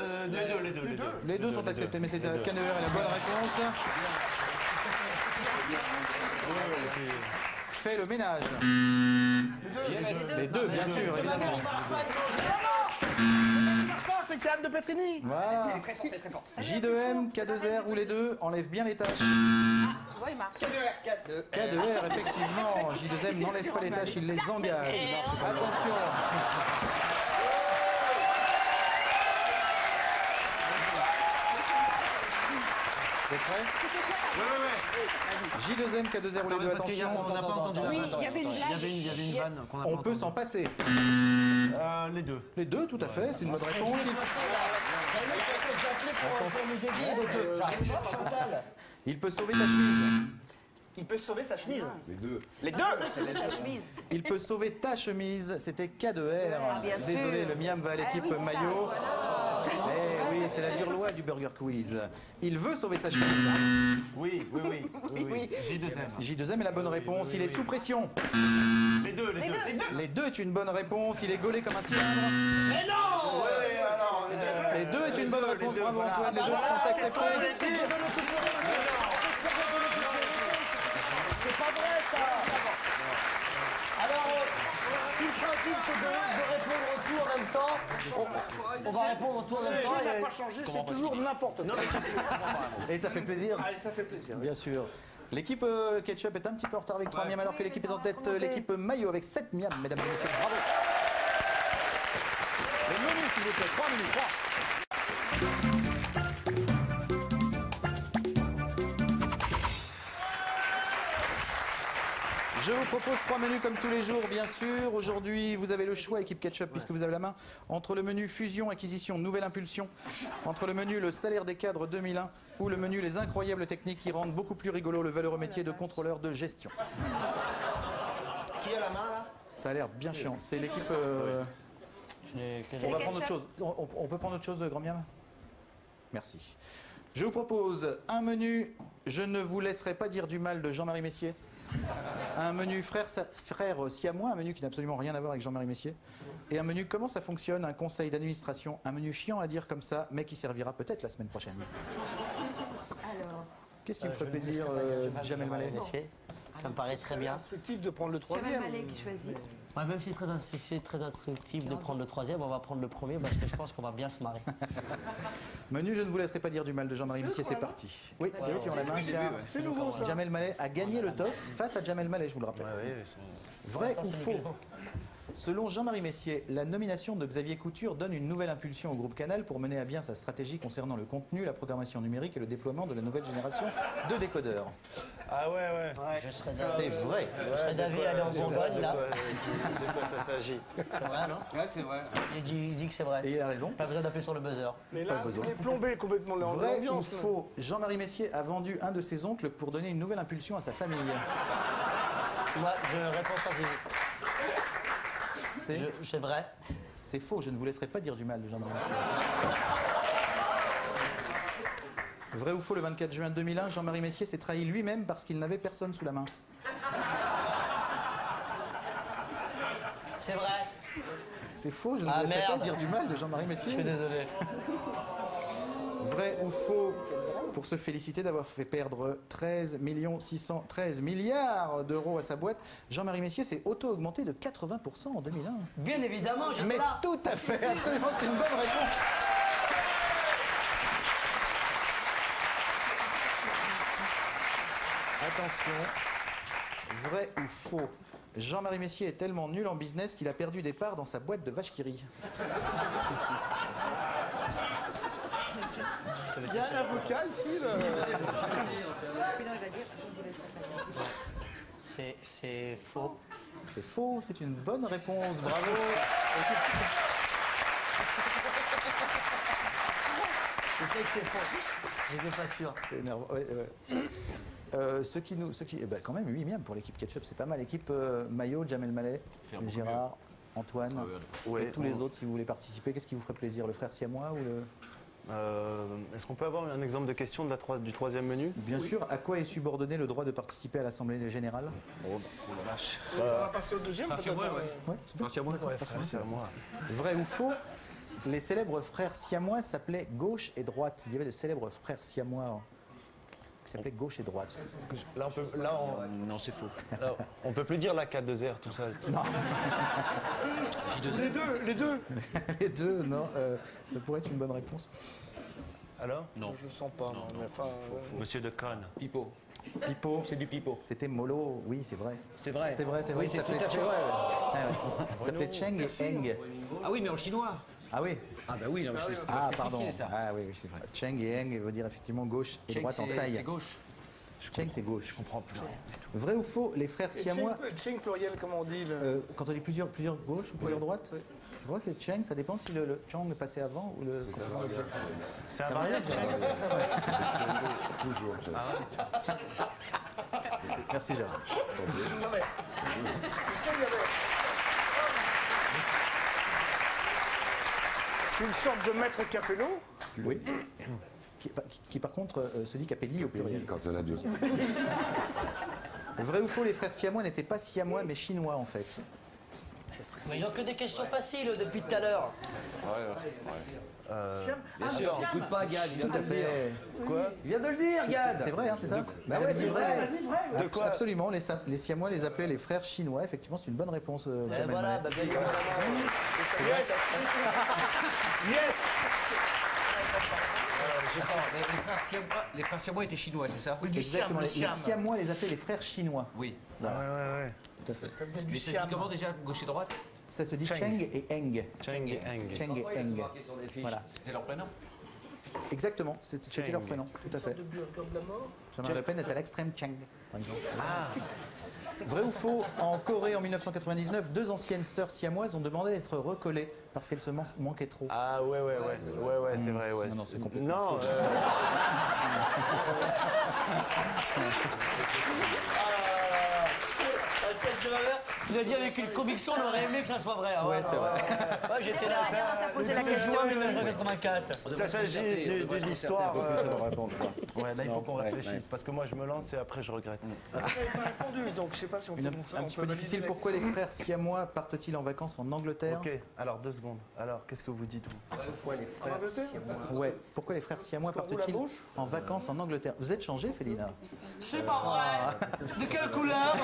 Speaker 2: Les deux sont acceptés, mais c'est K2R est la bonne réponse. Fais le ménage. Les deux, bien sûr, évidemment.
Speaker 6: C'est Cannes de Petrini.
Speaker 2: Voilà. J2M, K2R ou les deux, enlève bien les tâches.
Speaker 7: Ouais, il marche.
Speaker 2: K2R, effectivement. J2M n'enlève pas les tâches, il les engage. Attention. Vous êtes prêts? J2M, K2R ou les deux,
Speaker 8: Parce qu'il y a,
Speaker 2: attention.
Speaker 8: on n'a pas entendu la
Speaker 7: Oui,
Speaker 8: vanne.
Speaker 7: il y avait une blague.
Speaker 8: Il y avait une vanne qu'on n'a pas
Speaker 2: On peut
Speaker 8: entendue.
Speaker 2: s'en passer.
Speaker 8: Les deux.
Speaker 2: Les deux, tout à fait, c'est une bonne réponse. Il peut sauver ta chemise.
Speaker 9: Il peut sauver sa chemise.
Speaker 3: Les deux.
Speaker 9: Les deux.
Speaker 7: Sa chemise.
Speaker 2: Il peut sauver ta chemise, c'était K2R.
Speaker 7: bien
Speaker 2: Désolé,
Speaker 7: sûr.
Speaker 2: le miam va à l'équipe
Speaker 7: Ah oui, ça,
Speaker 2: maillot.
Speaker 7: voilà.
Speaker 2: Eh oui, c'est la dure loi du Burger Quiz. Il veut sauver sa chemise.
Speaker 8: Oui. J2M.
Speaker 2: J2M est la bonne réponse. Il est sous pression.
Speaker 8: Les deux.
Speaker 2: Les deux est une bonne réponse. Il est gaulé comme un cylindre.
Speaker 8: Mais non.
Speaker 2: Les deux est une bonne réponse. Bravo Antoine. Les deux sont acceptés.
Speaker 4: C'est pas vrai ça. Alors, si le principe c'est de répondre tout en même temps, on va répondre tout en même
Speaker 6: Le
Speaker 4: temps.
Speaker 6: jeu n'a
Speaker 4: et-
Speaker 6: pas changé, c'est toujours n'importe quoi.
Speaker 2: Et ça fait plaisir.
Speaker 6: Allez, ça fait plaisir.
Speaker 2: Bien sûr. L'équipe Ketchup est un petit peu en retard avec 3 miams alors que l'équipe est en tête, l'équipe Maillot avec 7 miams, mesdames et messieurs. Bravo. Le menu, s'il vous plaît. 3 minutes. 3. Je vous propose 3 menus comme tous les jours, bien sûr. Aujourd'hui, vous avez le choix, équipe Ketchup, puisque vous avez la main, entre le menu Fusion, Acquisition, Nouvelle Impulsion, entre le menu Le Salaire des cadres 2001 ou le menu Les incroyables techniques qui rendent beaucoup plus rigolo le valeureux métier de contrôleur de gestion.
Speaker 9: Qui a la main là?
Speaker 2: Ça a l'air bien chiant. C'est l'équipe... On va prendre autre chose. On peut prendre autre chose, Grand Miam? Merci. Je vous propose un menu Je ne vous laisserai pas dire du mal de Jean-Marie Messier. Un menu frère siamois, un menu qui n'a absolument rien à voir avec Jean-Marie Messier. Et un menu comment ça fonctionne, un conseil d'administration, un menu chiant à dire comme ça, mais qui servira peut-être la semaine prochaine.
Speaker 7: Alors,
Speaker 2: Qu'est-ce qui vous ferait plaisir, Jamel Mallet?
Speaker 4: Ça me paraît très bien.
Speaker 6: Instructif de prendre le
Speaker 7: Jamel
Speaker 6: troisième.
Speaker 7: Mallet qui choisit.
Speaker 4: Ouais, même si c'est très instructif de prendre le troisième, on va prendre le premier parce que je pense qu'on va bien se marrer.
Speaker 2: Menu Je ne vous laisserai pas dire du mal de Jean-Marie Messier, c'est parti. Oui, c'est eux qui ont la main.
Speaker 6: C'est nouveau ça.
Speaker 2: Jamel Mallet a gagné le toss face à Jamel Mallet, je vous le rappelle. Vrai ou faux? Selon Jean-Marie Messier, la nomination de Xavier Couture donne une nouvelle impulsion au groupe Canal pour mener à bien sa stratégie concernant le contenu, la programmation numérique et le déploiement de la nouvelle génération de décodeurs.
Speaker 8: Ah ouais.
Speaker 4: Je serais
Speaker 2: C'est vrai.
Speaker 4: d'avis aller en Bourgogne là.
Speaker 9: De quoi ça s'agit?
Speaker 4: C'est vrai, non?
Speaker 9: Ouais, c'est vrai.
Speaker 4: Il dit que c'est vrai.
Speaker 2: Et il a raison.
Speaker 4: Pas besoin d'appuyer sur le buzzer.
Speaker 6: Mais
Speaker 2: Pas
Speaker 6: là,
Speaker 2: besoin.
Speaker 6: vous est plombé complètement
Speaker 2: Vrai ou
Speaker 6: l'ambiance.
Speaker 2: faux? Jean-Marie Messier a vendu un de ses oncles pour donner une nouvelle impulsion à sa famille.
Speaker 4: Moi, je réponds sans hésiter. C'est vrai.
Speaker 2: C'est faux, je ne vous laisserai pas dire du mal de Jean-Marie Messier. Vrai ou faux, le 24 juin 2001, Jean-Marie Messier s'est trahi lui-même parce qu'il n'avait personne sous la main.
Speaker 4: C'est vrai.
Speaker 2: C'est faux, je ne
Speaker 4: Ah,
Speaker 2: vous laisserai pas
Speaker 4: merde.
Speaker 2: dire du mal de Jean-Marie Messier.
Speaker 4: Je suis désolé.
Speaker 2: Vrai ou faux, pour se féliciter d'avoir fait perdre 13 milliards d'euros à sa boîte, Jean-Marie Messier s'est auto-augmenté de 80% en 2001.
Speaker 4: Bien évidemment, j'aime
Speaker 2: Mais
Speaker 4: ça.
Speaker 2: tout à fait, absolument, c'est une bonne réponse. Attention, vrai ou faux, Jean-Marie Messier est tellement nul en business qu'il a perdu des parts dans sa boîte de vache qui rit.
Speaker 6: Il y a un avocat ici. Là.
Speaker 7: Sinon, il va dire je ne vous laisserai pas dire.
Speaker 4: C'est faux.
Speaker 2: C'est faux, c'est une bonne réponse, bravo.
Speaker 4: Je sais que c'est faux. J'étais pas sûr.
Speaker 2: C'est énervant. Ouais. Eh ben, quand même 8 miams pour l'équipe Ketchup, c'est pas mal. L'équipe Maillot, Jamel Mallet, Gérard. Antoine
Speaker 8: Ouais,
Speaker 2: et tous les autres, si vous voulez participer, qu'est-ce qui vous ferait plaisir? Le frère siamois ou le...
Speaker 8: Est-ce qu'on peut avoir un exemple de question de du troisième menu?
Speaker 2: Bien sûr, à quoi est subordonné le droit de participer à l'Assemblée générale?
Speaker 6: On va passer au deuxième.
Speaker 3: Frère siamois, ouais.
Speaker 2: Ouais, c'est bien.
Speaker 3: Frère siamois.
Speaker 8: C'est à moi.
Speaker 2: Vrai ou faux? Les célèbres frères siamois s'appelaient gauche et droite. Il y avait de célèbres frères siamois qui s'appelaient gauche et droite.
Speaker 8: Là,
Speaker 3: Non, c'est faux.
Speaker 8: on peut plus dire la 4-2-R, tout ça.
Speaker 6: Les deux.
Speaker 2: Les deux, non, ça pourrait être une bonne réponse.
Speaker 8: Alors?
Speaker 3: Non.
Speaker 6: Je le sens pas. Non, mais enfin,
Speaker 8: Monsieur de Cannes.
Speaker 3: Pipo.
Speaker 2: Pipo,
Speaker 3: C'est du pipo.
Speaker 2: c'était Molo, oui, c'est vrai.
Speaker 3: C'est vrai.
Speaker 2: C'est vrai, c'est vrai.
Speaker 3: Oui,
Speaker 2: il
Speaker 3: c'est tout
Speaker 2: s'appelait
Speaker 3: à fait
Speaker 2: Cheng.
Speaker 3: vrai.
Speaker 2: Ah ouais. Il s'appelait Cheng et Eng.
Speaker 3: Ah oui, mais en chinois.
Speaker 2: Ah oui.
Speaker 3: Ah bah oui, non, mais c'est
Speaker 2: Ah,
Speaker 3: spécifié,
Speaker 2: pardon.
Speaker 3: ça.
Speaker 2: Ah oui, c'est vrai. Cheng et Eng veut dire effectivement gauche et
Speaker 3: Cheng,
Speaker 2: droite en
Speaker 3: c'est
Speaker 2: taille.
Speaker 3: gauche.
Speaker 2: Cheng, c'est gauche.
Speaker 8: Je comprends plus rien.
Speaker 2: Vrai ou faux, les frères siamois,
Speaker 6: Cheng pluriel, comment on dit le...
Speaker 2: quand on dit plusieurs gauches ou plusieurs droites, je crois que c'est Cheng, ça dépend si le Cheng est passé avant ou le complément d'objet.
Speaker 8: C'est un variable.
Speaker 3: Toujours.
Speaker 2: Merci Gérard.
Speaker 6: Non mais... Tu sais, il y avait... Une sorte de maître Capello.
Speaker 2: Oui. Qui, par contre se dit Capelli au pluriel.
Speaker 3: Quand on a deux.
Speaker 2: Vrai ou faux, les frères siamois n'étaient pas siamois mais chinois en fait.
Speaker 4: Mais ils ont que des questions faciles depuis tout à l'heure.
Speaker 3: Bien sûr. Écoute pas, Gad.
Speaker 2: Tout à fait.
Speaker 8: Quoi?
Speaker 3: Il vient de le dire, Gad.
Speaker 2: C'est vrai, hein, c'est ça?
Speaker 3: Bah ouais, c'est vrai.
Speaker 8: De quoi?
Speaker 2: Absolument, les siamois les appelaient les frères chinois. Effectivement, c'est une bonne réponse,
Speaker 4: Et
Speaker 2: Jamel
Speaker 4: voilà,
Speaker 2: Mallet.
Speaker 4: bah, bien évidemment.
Speaker 6: Yes.
Speaker 3: Les frères siamois étaient chinois, c'est ça?
Speaker 6: Oui, du siam,
Speaker 2: Exactement,
Speaker 6: le
Speaker 2: les
Speaker 6: siam.
Speaker 2: siamois les appelaient les frères chinois.
Speaker 3: Oui.
Speaker 8: Ouais.
Speaker 2: Tout à fait.
Speaker 6: Ça venait du
Speaker 3: Mais ça se
Speaker 6: siam.
Speaker 3: dit comment déjà, gauche et droite?
Speaker 2: Ça se dit
Speaker 8: Cheng.
Speaker 2: Cheng et Eng.
Speaker 8: Cheng et Eng.
Speaker 2: Cheng et Eng. Voilà.
Speaker 3: C'est leur prénom?
Speaker 2: Exactement, c'était leur prénom, tout à fait.
Speaker 6: De burger de la mort.
Speaker 2: Jean-Marie Le Pen est à l'extrême Cheng, par exemple. Vrai ou faux, en Corée en 1999, deux anciennes sœurs siamoises ont demandé d'être recollées parce qu'elles se manquaient trop.
Speaker 8: Ah ouais, c'est vrai, ouais.
Speaker 2: Non, c'est complètement
Speaker 8: Non,
Speaker 4: Il a dit avec une conviction, on aurait aimé que ça soit vrai. hein.
Speaker 2: Ouais, c'est vrai.
Speaker 4: Ouais, j'étais là.
Speaker 7: T'as posé la
Speaker 4: C'est
Speaker 7: question
Speaker 4: juin
Speaker 7: aussi.
Speaker 4: 1984.
Speaker 8: ça s'agit de l'histoire. Ouais, là il faut qu'on
Speaker 3: Ouais,
Speaker 8: réfléchisse parce que moi je me lance et après je regrette.
Speaker 6: Vous n'avez pas répondu, donc je sais pas si on peut...
Speaker 2: Un petit peu difficile. Pourquoi les frères siamois partent-ils en vacances en Angleterre?
Speaker 8: Ok, alors 2 secondes. Alors, qu'est-ce que vous dites vous?
Speaker 6: En Angleterre.
Speaker 2: Ouais. Pourquoi les frères siamois
Speaker 6: Parce qu'on roule à
Speaker 2: partent-ils
Speaker 6: gauche
Speaker 2: en vacances en Angleterre? Vous êtes changé, Félina?
Speaker 4: C'est pas vrai. De quelle couleur?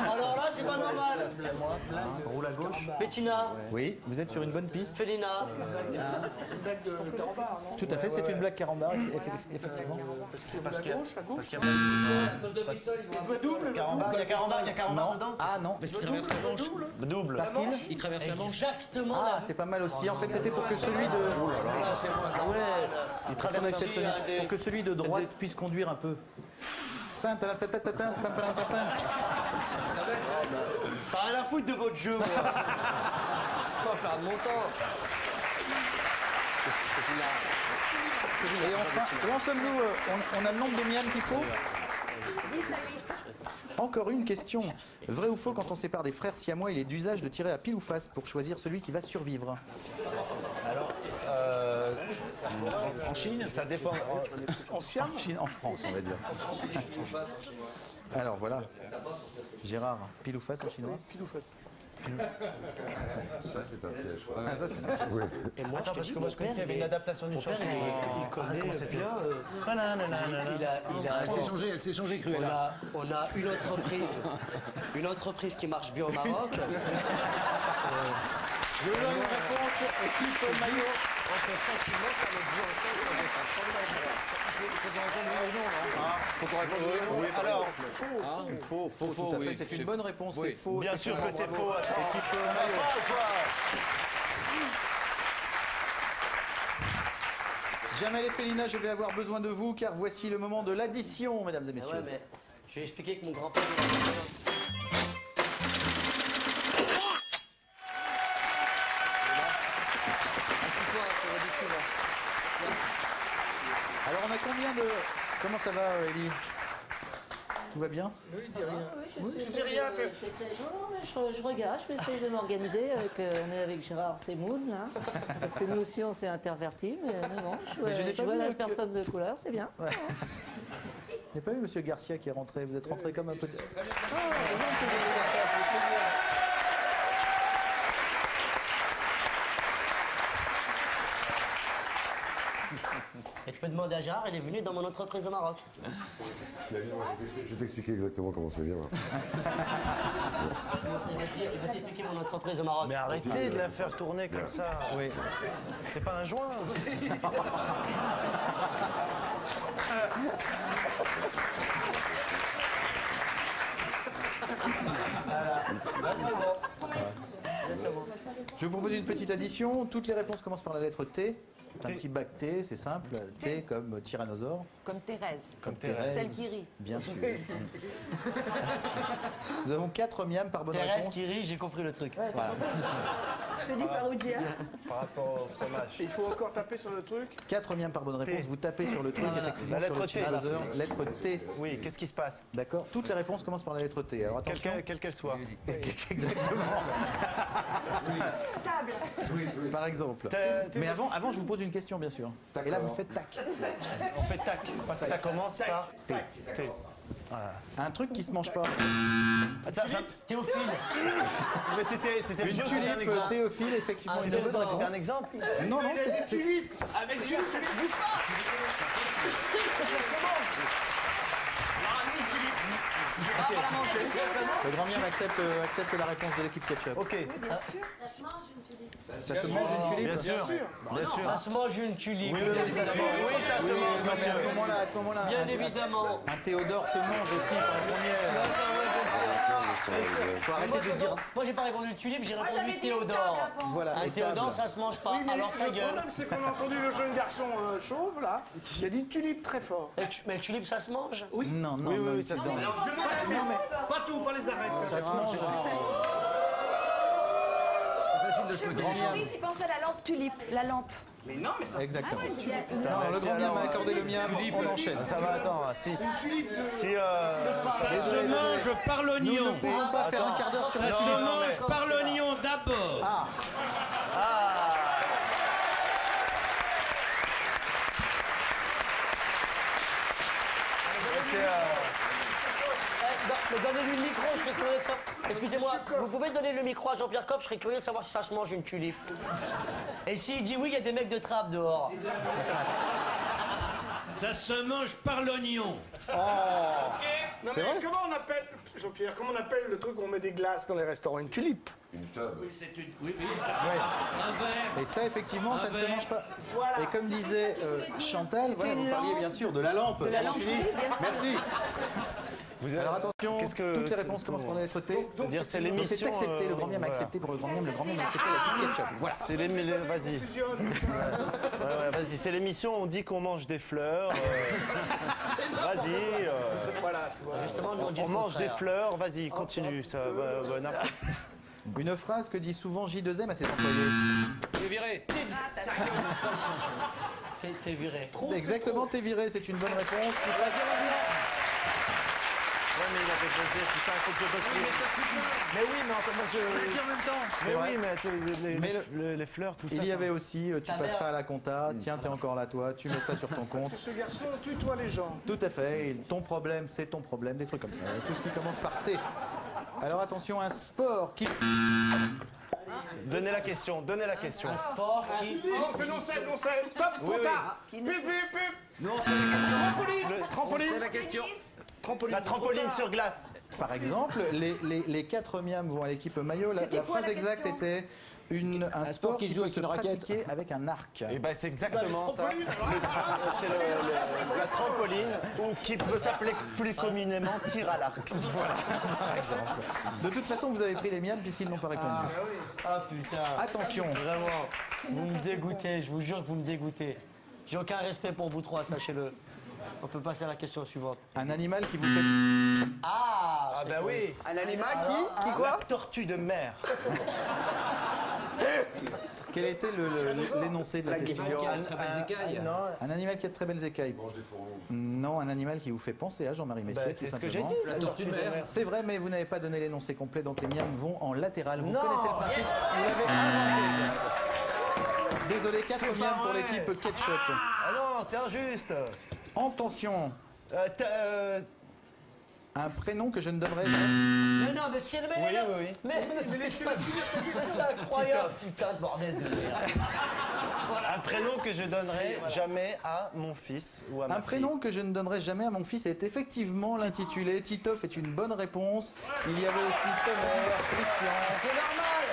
Speaker 4: Alors là, c'est pas normal.
Speaker 2: Roule à gauche.
Speaker 4: Bettina,
Speaker 2: Oui, vous êtes sur une bonne piste.
Speaker 4: Félina.
Speaker 6: C'est une blague de carambar, non?
Speaker 2: Tout à fait, c'est une blague carambar, effectivement.
Speaker 6: C'est à gauche, à gauche.
Speaker 8: qu'il y a
Speaker 6: Il doit double.
Speaker 8: Carambar, il y a Carambar
Speaker 2: Non.
Speaker 8: dedans?
Speaker 2: Ah non.
Speaker 3: Parce qu'il traverse la Manche.
Speaker 8: Double.
Speaker 2: Parce qu'il...
Speaker 3: Il traverse la Manche.
Speaker 4: Exactement.
Speaker 2: Ah, c'est pas mal aussi. En fait, c'était pour que celui de...
Speaker 8: Ah ouais. Il
Speaker 2: Parce qu'on
Speaker 8: traverse
Speaker 2: accepte celui- pour que celui de droite puisse conduire un peu.
Speaker 4: Ça n'a rien à foutre de votre jeu, moi. Pas perdre mon temps.
Speaker 2: Et enfin, où en sommes-nous? On a le nombre de miams qu'il faut?
Speaker 7: 10 à 8.
Speaker 2: Encore une question. Vrai ou faux, quand on sépare des frères siamois, il est d'usage de tirer à pile ou face pour choisir celui qui va survivre?
Speaker 8: En Chine, ça dépend.
Speaker 6: En siam.
Speaker 2: En Chine, en France, on va dire. Alors voilà. Gérard, pile ou face en chinois?
Speaker 6: Pile ou face.
Speaker 3: Ça, c'est un piège.
Speaker 4: Et moi,
Speaker 8: Attends, parce que moi je connais, il y avait une adaptation d'une chanson.
Speaker 4: il connaît bien.
Speaker 3: Elle s'est changée, Cruella.
Speaker 4: On a une entreprise qui marche bien au Maroc.
Speaker 2: Je donne une réponse. Équipe maillot.
Speaker 4: On peut facilement faire notre vie ensemble sans aucun problème.
Speaker 3: Faut qu'on réponde
Speaker 2: Oui, alors,
Speaker 3: Faux,
Speaker 2: tout à fait. C'est une bonne réponse.
Speaker 3: Oui.
Speaker 2: C'est faux.
Speaker 8: Bien sûr que c'est faux. Attends.
Speaker 2: Équipe maillot. Jamel et Félina, je vais avoir besoin de vous car voici le moment de l'addition, mesdames et
Speaker 4: Ouais,
Speaker 2: messieurs.
Speaker 4: mais je vais expliquer que mon grand-père. Assis-toi, c'est ridicule.
Speaker 2: Alors on a combien de... Comment ça va, Ellie? Tout va bien?
Speaker 6: Oui, il dit rien.
Speaker 7: Oui,
Speaker 6: Je dis rien.
Speaker 7: Non, mais je regarde, je vais essayer de m'organiser. On est avec Gérard Semoun, là. Parce que nous aussi, on s'est intervertis. Mais non, je vois la personne de couleur, c'est bien.
Speaker 2: Ouais. Vous n'avez pas vu Monsieur Garcia qui est rentré? Vous êtes rentré comme un petit...
Speaker 4: Et tu peux demander à Gérard, il est venu dans mon entreprise au Maroc.
Speaker 10: Je vais t'expliquer exactement comment ça vient.
Speaker 4: Il va t'expliquer mon entreprise au Maroc.
Speaker 8: Mais arrêtez de la faire tourner comme ça.
Speaker 2: Oui.
Speaker 8: C'est pas un joint.
Speaker 4: C'est bon. Exactement.
Speaker 2: Je vous propose une petite addition. Toutes les réponses commencent par la lettre T. C'est un petit bac T, c'est simple. T comme tyrannosaure.
Speaker 7: Comme Thérèse.
Speaker 2: Comme Thérèse.
Speaker 7: Celle qui rit.
Speaker 2: Bien sûr. Nous avons 4 miams par bonne
Speaker 4: Thérèse
Speaker 2: réponse.
Speaker 4: qui rit, j'ai compris le truc.
Speaker 2: Voilà.
Speaker 7: Je fais du Faroudia.
Speaker 8: Par rapport au fromage.
Speaker 6: Il faut encore taper sur le truc.
Speaker 2: 4 miams par bonne réponse.
Speaker 8: T.
Speaker 2: Vous tapez sur le truc, effectivement,
Speaker 8: La lettre
Speaker 2: sur le
Speaker 8: T.
Speaker 2: tyrannosaure. Lettre T.
Speaker 8: Oui, qu'est-ce qui se passe?
Speaker 2: D'accord. Toutes les réponses commencent par la lettre T. Alors attention.
Speaker 8: Quelle qu'elle soit.
Speaker 2: Exactement.
Speaker 7: Table.
Speaker 2: Par exemple. Mais avant, je vous pose une question, bien sûr. Et là, vous faites tac.
Speaker 8: On fait tac. Parce que ça commence par T. T.
Speaker 2: Un truc qui se mange pas.
Speaker 4: Théophile.
Speaker 8: Mais c'était
Speaker 2: Une
Speaker 8: juste un
Speaker 2: tulipe
Speaker 8: exemple.
Speaker 2: Théophile, effectivement, une bonne
Speaker 8: C'était
Speaker 2: réponse.
Speaker 8: un exemple.
Speaker 2: Non, non, c'est...
Speaker 3: Avec tulipe, ça ne bouge pas.
Speaker 2: Le grand miam accepte la réponse de l'équipe ketchup.
Speaker 8: Ok.
Speaker 2: Ça se mange une tulipe?
Speaker 8: Bien sûr. Bien sûr.
Speaker 4: Ça se mange une tulipe.
Speaker 8: Oui, ça se mange. Oui, ça se
Speaker 2: Oui,
Speaker 8: mange,
Speaker 2: non, mais
Speaker 8: monsieur.
Speaker 2: à ce moment-là,
Speaker 4: Bien évidemment.
Speaker 2: un Théodore se mange aussi par la première. Faut arrêter de dire...
Speaker 4: Moi, j'ai pas répondu tulipe, j'ai répondu
Speaker 7: j'avais dit
Speaker 4: Théodore.
Speaker 7: table avant.
Speaker 2: Voilà,
Speaker 4: Un
Speaker 2: et
Speaker 4: Théodore,
Speaker 2: table.
Speaker 4: ça se mange pas.
Speaker 6: Oui, mais
Speaker 4: Alors ta
Speaker 6: le
Speaker 4: gueule.
Speaker 6: problème, c'est qu'on a entendu le jeune garçon chauve, là. Il a dit tulipe très fort.
Speaker 4: Mais le tulipe, ça se mange?
Speaker 6: Oui.
Speaker 2: Non, non,
Speaker 8: Oui,
Speaker 2: non,
Speaker 8: oui, ça se
Speaker 2: non,
Speaker 8: mange.
Speaker 6: Alors, je demande la réponse. Pas tout, pas les arrêts.
Speaker 2: ça se mange.
Speaker 7: Le grand Maurice, il pense à la lampe tulipe. La lampe.
Speaker 6: Mais non, mais ça.
Speaker 2: Exactement.
Speaker 7: C'est bien.
Speaker 2: Non, le grand miam a accordé le miam, on enchaîne.
Speaker 8: Ça va, attends. Si.
Speaker 6: Ça
Speaker 2: se mange
Speaker 9: par
Speaker 2: Nous
Speaker 9: l'oignon.
Speaker 2: ne pouvons pas faire un quart d'heure sur la
Speaker 9: Ça
Speaker 2: suite.
Speaker 9: se mange par l'oignon d'abord.
Speaker 4: Donnez-lui le micro, je serais curieux de savoir. Excusez-moi, vous pouvez donner le micro à Jean-Pierre Coff, je serais curieux de savoir si ça se mange une tulipe. Et s'il dit oui, il y a des mecs de trappe dehors.
Speaker 9: Ça se mange par l'oignon.
Speaker 6: Non, mais comment on appelle, Jean-Pierre, comment on appelle le truc où on met des glaces dans les restaurants? Une tulipe.
Speaker 10: Une table.
Speaker 9: C'est une. Oui.
Speaker 2: Ouais.
Speaker 9: Un verre.
Speaker 2: Et ça, effectivement, ça ne se
Speaker 9: verre.
Speaker 2: mange pas.
Speaker 6: Voilà.
Speaker 2: Et comme disait Chantal, voilà, vous parliez bien sûr de la lampe.
Speaker 7: De la
Speaker 2: On
Speaker 7: lampe,
Speaker 2: finisse.
Speaker 7: oui, bien sûr.
Speaker 2: Merci.
Speaker 8: Vous avez-
Speaker 2: Alors attention,
Speaker 8: Qu'est-ce que
Speaker 2: toutes les
Speaker 8: c'est
Speaker 2: réponses commencent par la lettre T.
Speaker 8: C'est-à-dire, c'est
Speaker 2: Donc
Speaker 8: l'émission.
Speaker 2: c'est accepté, le grand miam a
Speaker 8: voilà.
Speaker 2: accepté pour le grand miam a accepté la petite ketchup. Voilà.
Speaker 8: C'est vas-y. Ouais, vas-y, c'est l'émission, on dit qu'on mange des fleurs. Vas-y.
Speaker 6: Voilà, tu vois.
Speaker 4: Justement, nous, on dit
Speaker 8: On
Speaker 4: le
Speaker 8: mange des
Speaker 4: contraire.
Speaker 8: fleurs, vas-y, continue. Ça va, n'importe-
Speaker 2: Une phrase que dit souvent J2M à ses employés.
Speaker 3: Il est viré.
Speaker 4: T'es viré.
Speaker 2: Exactement, t'es viré, c'est une bonne réponse. Tu passes-
Speaker 8: Ouais, mais il avait posé, putain, il faut que je bosse plus. Mais oui, mais attends, moi je.
Speaker 6: En même temps.
Speaker 8: Mais
Speaker 2: vrai.
Speaker 8: oui, mais
Speaker 2: Mais
Speaker 8: les fleurs, tout ça.
Speaker 2: Il y
Speaker 8: ça-
Speaker 2: avait aussi, tu
Speaker 4: Ta
Speaker 2: passeras
Speaker 4: mère.
Speaker 2: à la compta, tiens, t'es encore là, toi, tu mets ça sur ton compte.
Speaker 6: Ce garçon tutoie les gens.
Speaker 2: Tout à fait, et ton problème, c'est ton problème, des trucs comme ça. Tout ce qui commence par T. Alors attention, un sport qui...
Speaker 8: Donnez la question, donnez la question.
Speaker 4: Sport qui...
Speaker 6: Non, c'est non, c'est. Stop, trop
Speaker 8: Oui, oui.
Speaker 6: tard. Pip, pip, pip.
Speaker 3: Non, c'est la question.
Speaker 6: Trampoline. Trampoline.
Speaker 3: C'est la question.
Speaker 8: La trampoline sur glace.
Speaker 2: Par exemple, les 4 miams vont à l'équipe maillot. La
Speaker 7: C'était quoi
Speaker 2: phrase
Speaker 7: la
Speaker 2: exacte
Speaker 7: question
Speaker 2: était un sport qui
Speaker 4: joue
Speaker 2: peut
Speaker 4: avec
Speaker 2: se
Speaker 4: une raquette.
Speaker 2: pratiquer avec un arc.
Speaker 8: Et ben c'est exactement ça. C'est la trampoline, ou qui peut s'appeler plus communément tir à l'arc. Voilà.
Speaker 2: Par exemple. De toute façon, vous avez pris les miams puisqu'ils n'ont pas répondu.
Speaker 4: Ah putain.
Speaker 2: Attention,
Speaker 4: Vraiment, vous me dégoûtez, je vous jure que vous me dégoûtez. J'ai aucun respect pour vous trois, sachez-le. On peut passer à la question suivante.
Speaker 2: un animal qui vous fait...
Speaker 4: Ah,
Speaker 8: Ah ben oui.
Speaker 5: Un animal qui quoi?
Speaker 8: La tortue de mer.
Speaker 2: Quel était l'énoncé de la question? Un animal qui a de très belles écailles. Non, un animal qui vous fait penser à Jean-Marie Messier.
Speaker 8: C'est ce que j'ai dit.
Speaker 3: La tortue de mer.
Speaker 2: C'est vrai, mais vous n'avez pas donné l'énoncé complet, donc les miams vont en latéral. Vous connaissez le principe, vous l'avez inventé. Désolé, 4 miams pour l'équipe ketchup.
Speaker 8: Ah non, c'est injuste.
Speaker 2: Attention, un prénom que je ne donnerai jamais.
Speaker 4: Mais non, mais si elle met.
Speaker 8: Oui.
Speaker 4: Mais laissez-moi finir, c'est incroyable. Putain de bordel de merde.
Speaker 8: Un prénom que je donnerai jamais à mon fils ou à ma
Speaker 2: Un prénom que je ne donnerai jamais à mon fils est effectivement l'intitulé. Titoff est une bonne réponse. Il y avait aussi Tonnerre, Christian.
Speaker 4: C'est normal.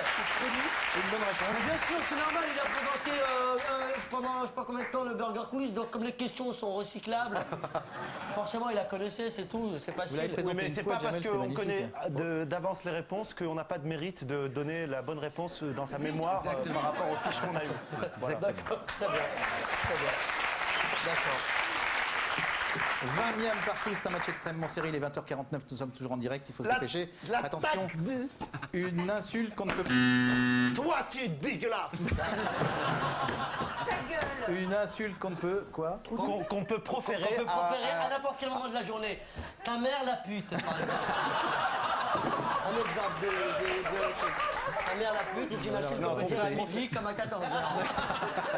Speaker 2: C'est une bonne réponse.
Speaker 4: Mais bien sûr, c'est normal, il a présenté pendant je sais pas combien de temps le Burger Quiz, donc comme les questions sont recyclables, forcément il la connaissait, c'est tout, c'est facile.
Speaker 8: Oui, mais c'est pas parce qu'on connaît d'avance les réponses qu'on n'a pas de mérite de donner la bonne réponse dans sa mémoire par rapport aux fiches qu'on a eues. Voilà.
Speaker 4: D'accord, très bien. Très bien. D'accord.
Speaker 2: 20 miams partout, c'est un match extrêmement serré, il est 20h49, nous sommes toujours en direct, il faut se dépêcher. Attention, une insulte qu'on ne peut pas...
Speaker 8: Toi, tu es dégueulasse.
Speaker 7: Ta gueule.
Speaker 2: Une insulte qu'on ne peut... Quoi?
Speaker 8: Qu'on peut proférer,
Speaker 4: On peut proférer à n'importe quel moment de la journée. Ta mère la pute, par exemple. Un exemple de ta mère la pute, c'est une insulte qu'on peut dire à midi comme à 14h.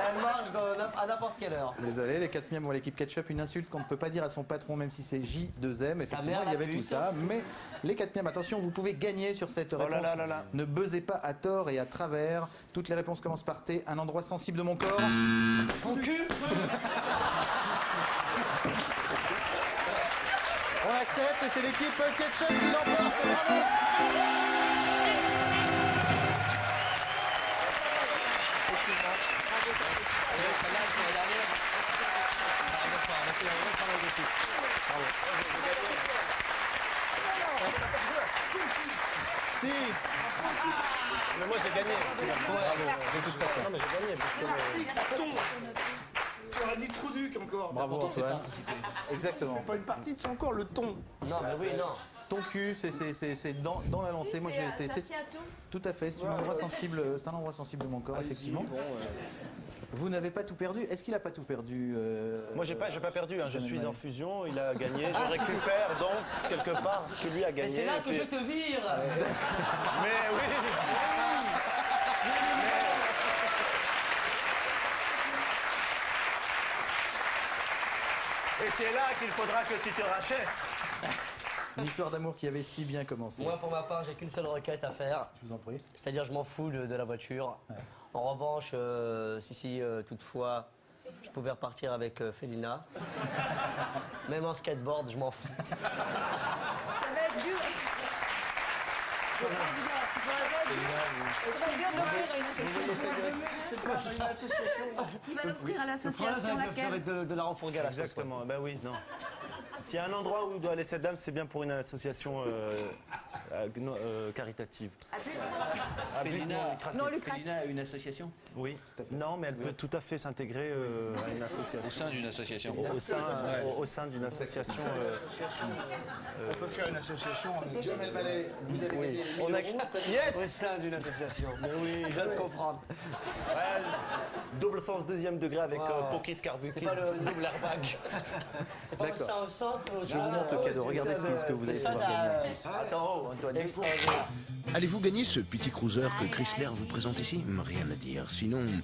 Speaker 4: Elle marche à n'importe quelle heure.
Speaker 2: Désolé, les 4 miams pour l'équipe ketchup, une insulte qu'on ne peut pas dire à son patron, même si c'est J2M. Effectivement, il y avait tout ça. Mais les 4 miams, attention, vous pouvez gagner sur cette réponse. Ne buzzez pas à tort et à travers. Toutes les réponses commencent par T. Un endroit sensible de mon corps.
Speaker 4: Ton cul.
Speaker 2: On accepte et c'est l'équipe ketchup qui l'emporte. Bravo. Si.
Speaker 8: Mais moi j'ai gagné. Bravo. De toute façon. Non mais j'ai gagné parce que...
Speaker 6: Tu aurais mis trou duc encore.
Speaker 2: Bravo Antoine. Exactement.
Speaker 6: C'est pas une partie de son corps, le ton.
Speaker 4: Non, mais oui, non.
Speaker 2: Ton cul, c'est dans la lancée. Moi, tout à fait. C'est un endroit sensible. C'est un endroit sensible de mon corps, effectivement. Vous n'avez pas tout perdu. Est-ce qu'il n'a pas tout perdu
Speaker 8: Moi, j'ai pas perdu. Hein. Je suis en fusion. Il a gagné. Je récupère donc quelque part ce que lui a gagné.
Speaker 4: Et c'est là que je te vire.
Speaker 8: Mais oui. Et c'est là qu'il faudra que tu te rachètes.
Speaker 2: Une histoire d'amour qui avait si bien commencé.
Speaker 4: Moi, pour ma part, j'ai qu'une seule requête à faire.
Speaker 2: Je vous en prie.
Speaker 4: C'est-à-dire, je m'en fous de la voiture. Ouais. En revanche, si toutefois, je pouvais repartir avec Félina. Même en skateboard, je m'en fous.
Speaker 7: Ça va être dur. Ça va être dur de l'offrir à une association. Il va l'offrir à l'association laquelle?
Speaker 4: Ça va être de la renfourguer à la sauce.
Speaker 8: Exactement. Ben oui, non. S'il y a un endroit où doit aller cette dame, c'est bien pour une association caritative.
Speaker 7: À but non lucratif.
Speaker 3: Félina a une association?
Speaker 8: Oui. Non, mais elle peut tout à fait s'intégrer à une association.
Speaker 3: Au sein d'une association.
Speaker 8: Au sein d'une association.
Speaker 6: On peut faire une association.
Speaker 2: Jamel Mallet, vous avez gagné
Speaker 8: on a... Yes.
Speaker 4: Au sein d'une association. Mais oui, je viens de comprendre.
Speaker 8: Ouais, double sens deuxième degré avec pocket carbu.
Speaker 4: C'est pas le double airbag. C'est pas au centre, au
Speaker 2: Je vous montre le cadeau. Regardez ce que vous allez pouvoir gagner.
Speaker 4: Attends, Antoine.
Speaker 1: Allez-vous gagner ce petit cruiser que Chrysler vous présente ici? Rien à dire, sinon...
Speaker 2: Eh bien,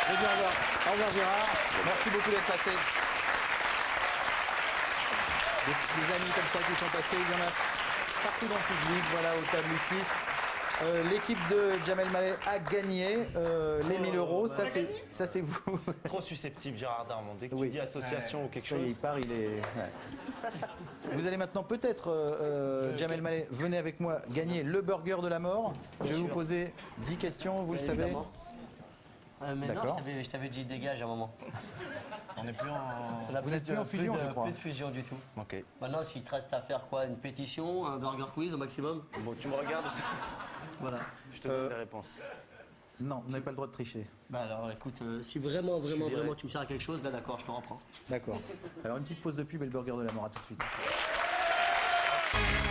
Speaker 2: au revoir. Au revoir Gérard. Merci beaucoup d'être passé. Des amis comme ça qui sont passés, il y en a partout dans le public, voilà, aux tables ici. L'équipe de Jamel Mallet a gagné les 1000 €, ça c'est vous.
Speaker 8: Trop susceptible Gérard Darmon, dès que tu dis association ou quelque chose.
Speaker 2: Il part, il est... Ouais. Vous allez maintenant peut-être, Jamel Mallet, venez avec moi gagner le burger de la mort. Je vais vous poser 10 questions, vous le savez.
Speaker 4: Mais non, je t'avais dit dégage à un moment.
Speaker 8: On n'est plus en...
Speaker 2: Vous n'êtes plus en fusion, je crois.
Speaker 4: Plus de fusion du tout.
Speaker 8: Ok.
Speaker 4: Maintenant, s'il te reste à faire quoi? Une pétition, un burger quiz au maximum?
Speaker 8: Bon, tu me regardes,
Speaker 4: Voilà.
Speaker 8: je te donne des réponses.
Speaker 2: Non, vous n'avez pas le droit de tricher.
Speaker 4: Bah alors écoute, si vraiment tu me sers à quelque chose, là d'accord, je te reprends.
Speaker 2: D'accord. Alors une petite pause de pub et le burger de la mort, à tout de suite.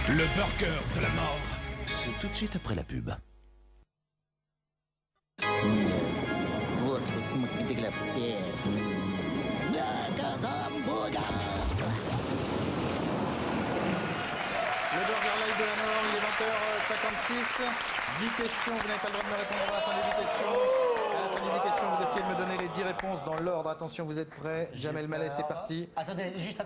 Speaker 1: Le burger de la mort. C'est tout de suite après la pub.
Speaker 2: Le Burger Live de la mort, il est 20h56. 10 questions, vous n'avez pas le droit de me répondre à la fin des 10 questions. À la fin des 10 questions, vous essayez de me donner les 10 réponses dans l'ordre. Attention, vous êtes prêts? Jamel Mallet, c'est parti.
Speaker 4: Attendez, juste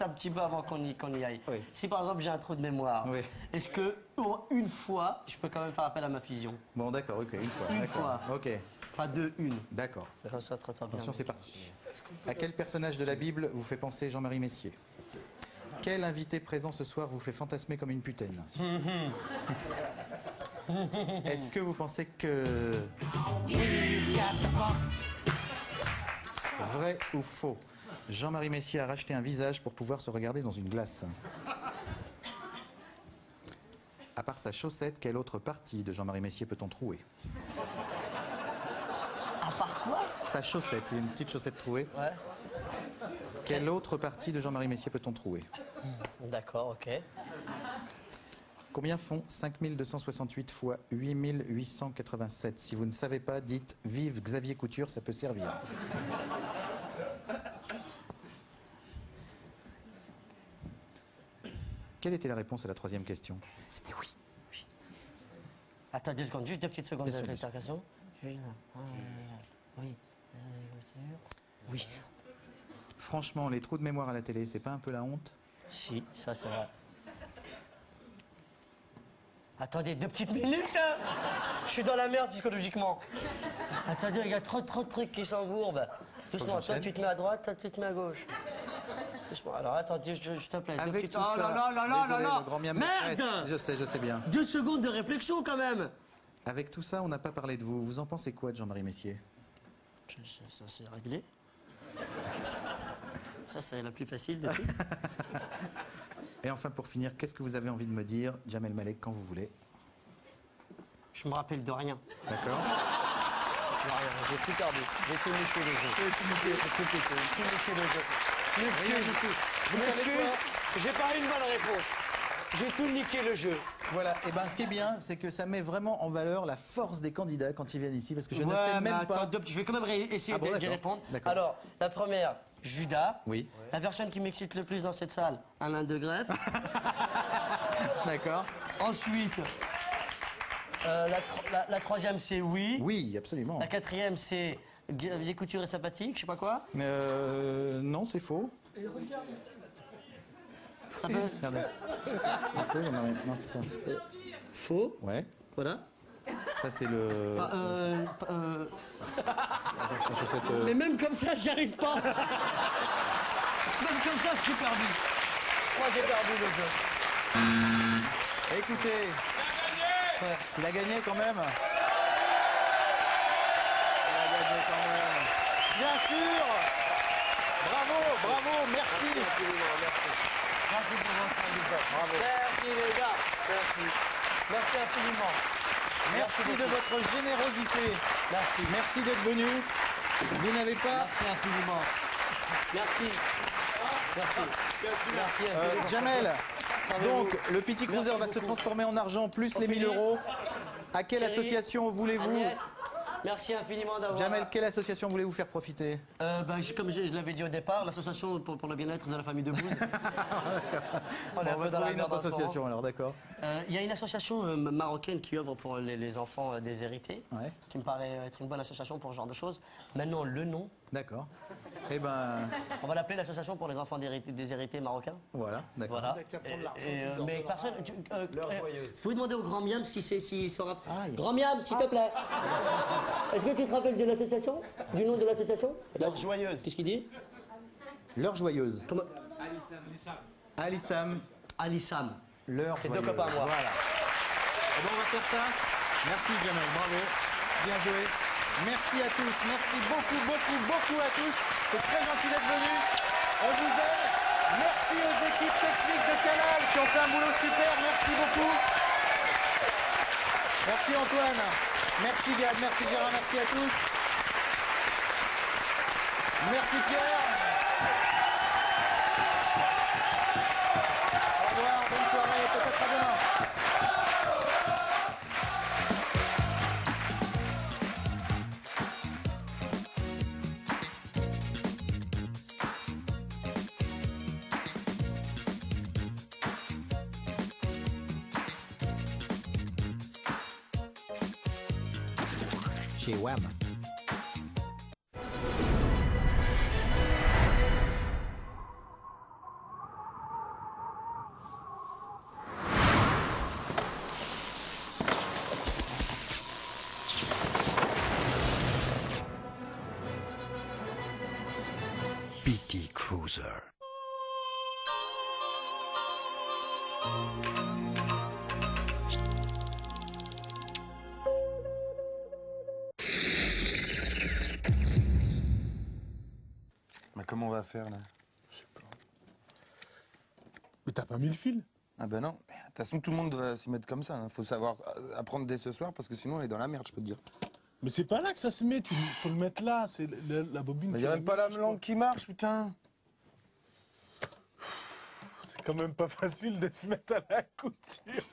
Speaker 4: un petit peu avant qu'on y aille.
Speaker 2: Oui.
Speaker 4: Si par exemple j'ai un trou de mémoire,
Speaker 2: Oui.
Speaker 4: est-ce que pour une fois, je peux quand même faire appel à ma fusion?
Speaker 2: Bon, d'accord, ok, une fois.
Speaker 4: Une
Speaker 2: d'accord.
Speaker 4: fois.
Speaker 2: Ok,
Speaker 4: Pas deux, une.
Speaker 2: d'accord.
Speaker 4: Ça traite pas bien.
Speaker 2: Attention, c'est parti. À quel personnage de la Bible vous fait penser Jean-Marie Messier? Quel invité présent ce soir vous fait fantasmer comme une putaine? Est-ce que vous pensez que... Vrai ou faux? Jean-Marie Messier a racheté un visage pour pouvoir se regarder dans une glace. À part sa chaussette, quelle autre partie de Jean-Marie Messier peut-on trouer?
Speaker 4: À part quoi?
Speaker 2: Sa chaussette, il y a une petite chaussette trouée.
Speaker 4: Ouais.
Speaker 2: Quelle autre partie de Jean-Marie Messier peut-on trouver?
Speaker 4: D'accord, ok.
Speaker 2: Combien font 5268 fois 8887? Si vous ne savez pas, dites « Vive Xavier Couture, ça peut servir ». Quelle était la réponse à la troisième question?
Speaker 4: C'était oui. Attends 2 secondes, juste 2 petites secondes
Speaker 2: Bien sûr, bien sûr.
Speaker 4: d'interrogation. Oui. Oui.
Speaker 2: Franchement, les trous de mémoire à la télé, c'est pas un peu la honte?
Speaker 4: Si, ça c'est vrai. Attendez 2 petites minutes, hein. Je suis dans la merde psychologiquement. Attendez, il y a trop de trucs qui s'embourbent. Doucement, toi
Speaker 2: j'enchaîne.
Speaker 4: tu te mets à droite, toi tu te mets à gauche. Doucement. Alors attends, je te plaît. deux
Speaker 2: Avec
Speaker 4: petites-
Speaker 2: tout
Speaker 4: Oh
Speaker 2: ça,
Speaker 4: là là là
Speaker 2: désolé,
Speaker 4: là là.
Speaker 2: le grand miam me
Speaker 4: Merde.
Speaker 2: stresse. Je sais bien.
Speaker 4: 2 secondes de réflexion quand même.
Speaker 2: Avec tout ça, on n'a pas parlé de vous. Vous en pensez quoi de Jean-Marie Messier?
Speaker 4: Ça c'est réglé. Ça c'est la plus facile de tout.
Speaker 2: Et enfin, pour finir, qu'est-ce que vous avez envie de me dire, Jamel Mallet, quand vous voulez?
Speaker 4: Je me rappelle de rien.
Speaker 2: D'accord?
Speaker 4: De rien. J'ai tout perdu. J'ai tout niqué le jeu. J'ai tout niqué le jeu. M'excuse, j'ai pas eu une bonne réponse. J'ai tout niqué le jeu.
Speaker 2: Voilà, et ben ce qui est bien, c'est que ça met vraiment en valeur la force des candidats quand ils viennent ici, parce que je ne sais même pas.
Speaker 4: Je vais quand même essayer
Speaker 2: Ah bon,
Speaker 4: d'y
Speaker 2: d'accord.
Speaker 4: répondre.
Speaker 2: D'accord.
Speaker 4: Alors, la première, Judas.
Speaker 2: Oui.
Speaker 4: La personne qui m'excite le plus dans cette salle, Alain de Greff.
Speaker 2: D'accord.
Speaker 4: Ensuite, la troisième, c'est oui.
Speaker 2: Oui, absolument.
Speaker 4: La quatrième, c'est Xavier Couture et sympathique, je sais pas quoi.
Speaker 2: Non, c'est faux.
Speaker 4: Ça peut...
Speaker 2: Regardez. C'est faux, non, c'est ça.
Speaker 4: Faux.
Speaker 2: Ouais.
Speaker 4: Voilà.
Speaker 2: Ça, c'est le. Sa chaussette,
Speaker 4: Mais même comme ça, j'y arrive pas. Même comme ça, je suis perdu. Moi, j'ai perdu le jeu.
Speaker 2: Écoutez. Il a gagné quand même. Bien sûr. Bravo, merci.
Speaker 4: Merci pour votre invitation. Bravo. Merci les gars. Merci. Merci infiniment.
Speaker 2: Merci de
Speaker 4: beaucoup.
Speaker 2: votre générosité.
Speaker 4: Merci.
Speaker 2: Merci d'être venu. Vous n'avez pas.
Speaker 4: Merci infiniment. Merci. Merci. Merci infiniment.
Speaker 2: Jamel,
Speaker 4: Savez-vous-
Speaker 2: donc le petit cruiser
Speaker 4: Merci
Speaker 2: va se
Speaker 4: beaucoup.
Speaker 2: transformer en argent plus
Speaker 4: On
Speaker 2: les 1000
Speaker 4: finit
Speaker 2: euros. À quelle
Speaker 4: Thierry,
Speaker 2: association voulez-vous
Speaker 4: Agnès, merci infiniment d'avoir...
Speaker 2: Jamel, quelle association voulez-vous faire profiter?
Speaker 4: Comme je l'avais dit au départ, l'association pour le bien-être de la famille de Bouze.
Speaker 2: On va trouver une autre association alors, d'accord.
Speaker 4: Il y a une association marocaine qui œuvre pour les enfants déshérités,
Speaker 2: Ouais.
Speaker 4: qui me paraît être une bonne association pour ce genre de choses. Maintenant, le nom,
Speaker 2: D'accord. Eh ben,
Speaker 4: on va l'appeler l'association pour les enfants déshérités marocains.
Speaker 2: voilà, d'accord.
Speaker 4: Voilà. Mais personne. Vous pouvez demander au grand Miam s'il saura. Grand Miam, s'il te plaît. Est-ce que tu te rappelles de l'association? Du nom de l'association?
Speaker 8: L'heure joyeuse.
Speaker 4: Qu'est-ce qu'il dit?
Speaker 2: L'heure joyeuse.
Speaker 4: Comment?
Speaker 2: Alissam.
Speaker 4: Alissam.
Speaker 2: L'heure
Speaker 4: C'est
Speaker 2: joyeuse.
Speaker 4: deux copains à moi.
Speaker 2: Voilà. Eh ben, on va faire ça. Merci Jamel, bravo. Bien joué. Merci à tous. Merci beaucoup à tous. C'est très gentil d'être venus. On vous aime. Merci aux équipes techniques de Canal qui ont fait un boulot super. Merci beaucoup. Merci Antoine. Merci Gad. Merci Gérard. Merci à tous. Merci Pierre. Au revoir. Bonne soirée. Peut-être à demain.
Speaker 11: chez WAM.
Speaker 1: PT Cruiser.
Speaker 12: Mais comment on va faire là?
Speaker 6: Je sais pas. Mais t'as pas mis le fil?
Speaker 12: Ah ben non. De toute façon, tout le monde doit s'y mettre comme ça. Faut savoir apprendre dès ce soir parce que sinon on est dans la merde, je peux te dire.
Speaker 6: Mais c'est pas là que ça se met, faut le mettre là, c'est la bobine.
Speaker 12: Mais y a même pas la langue qui marche, putain.
Speaker 6: C'est quand même pas facile de se mettre à la couture.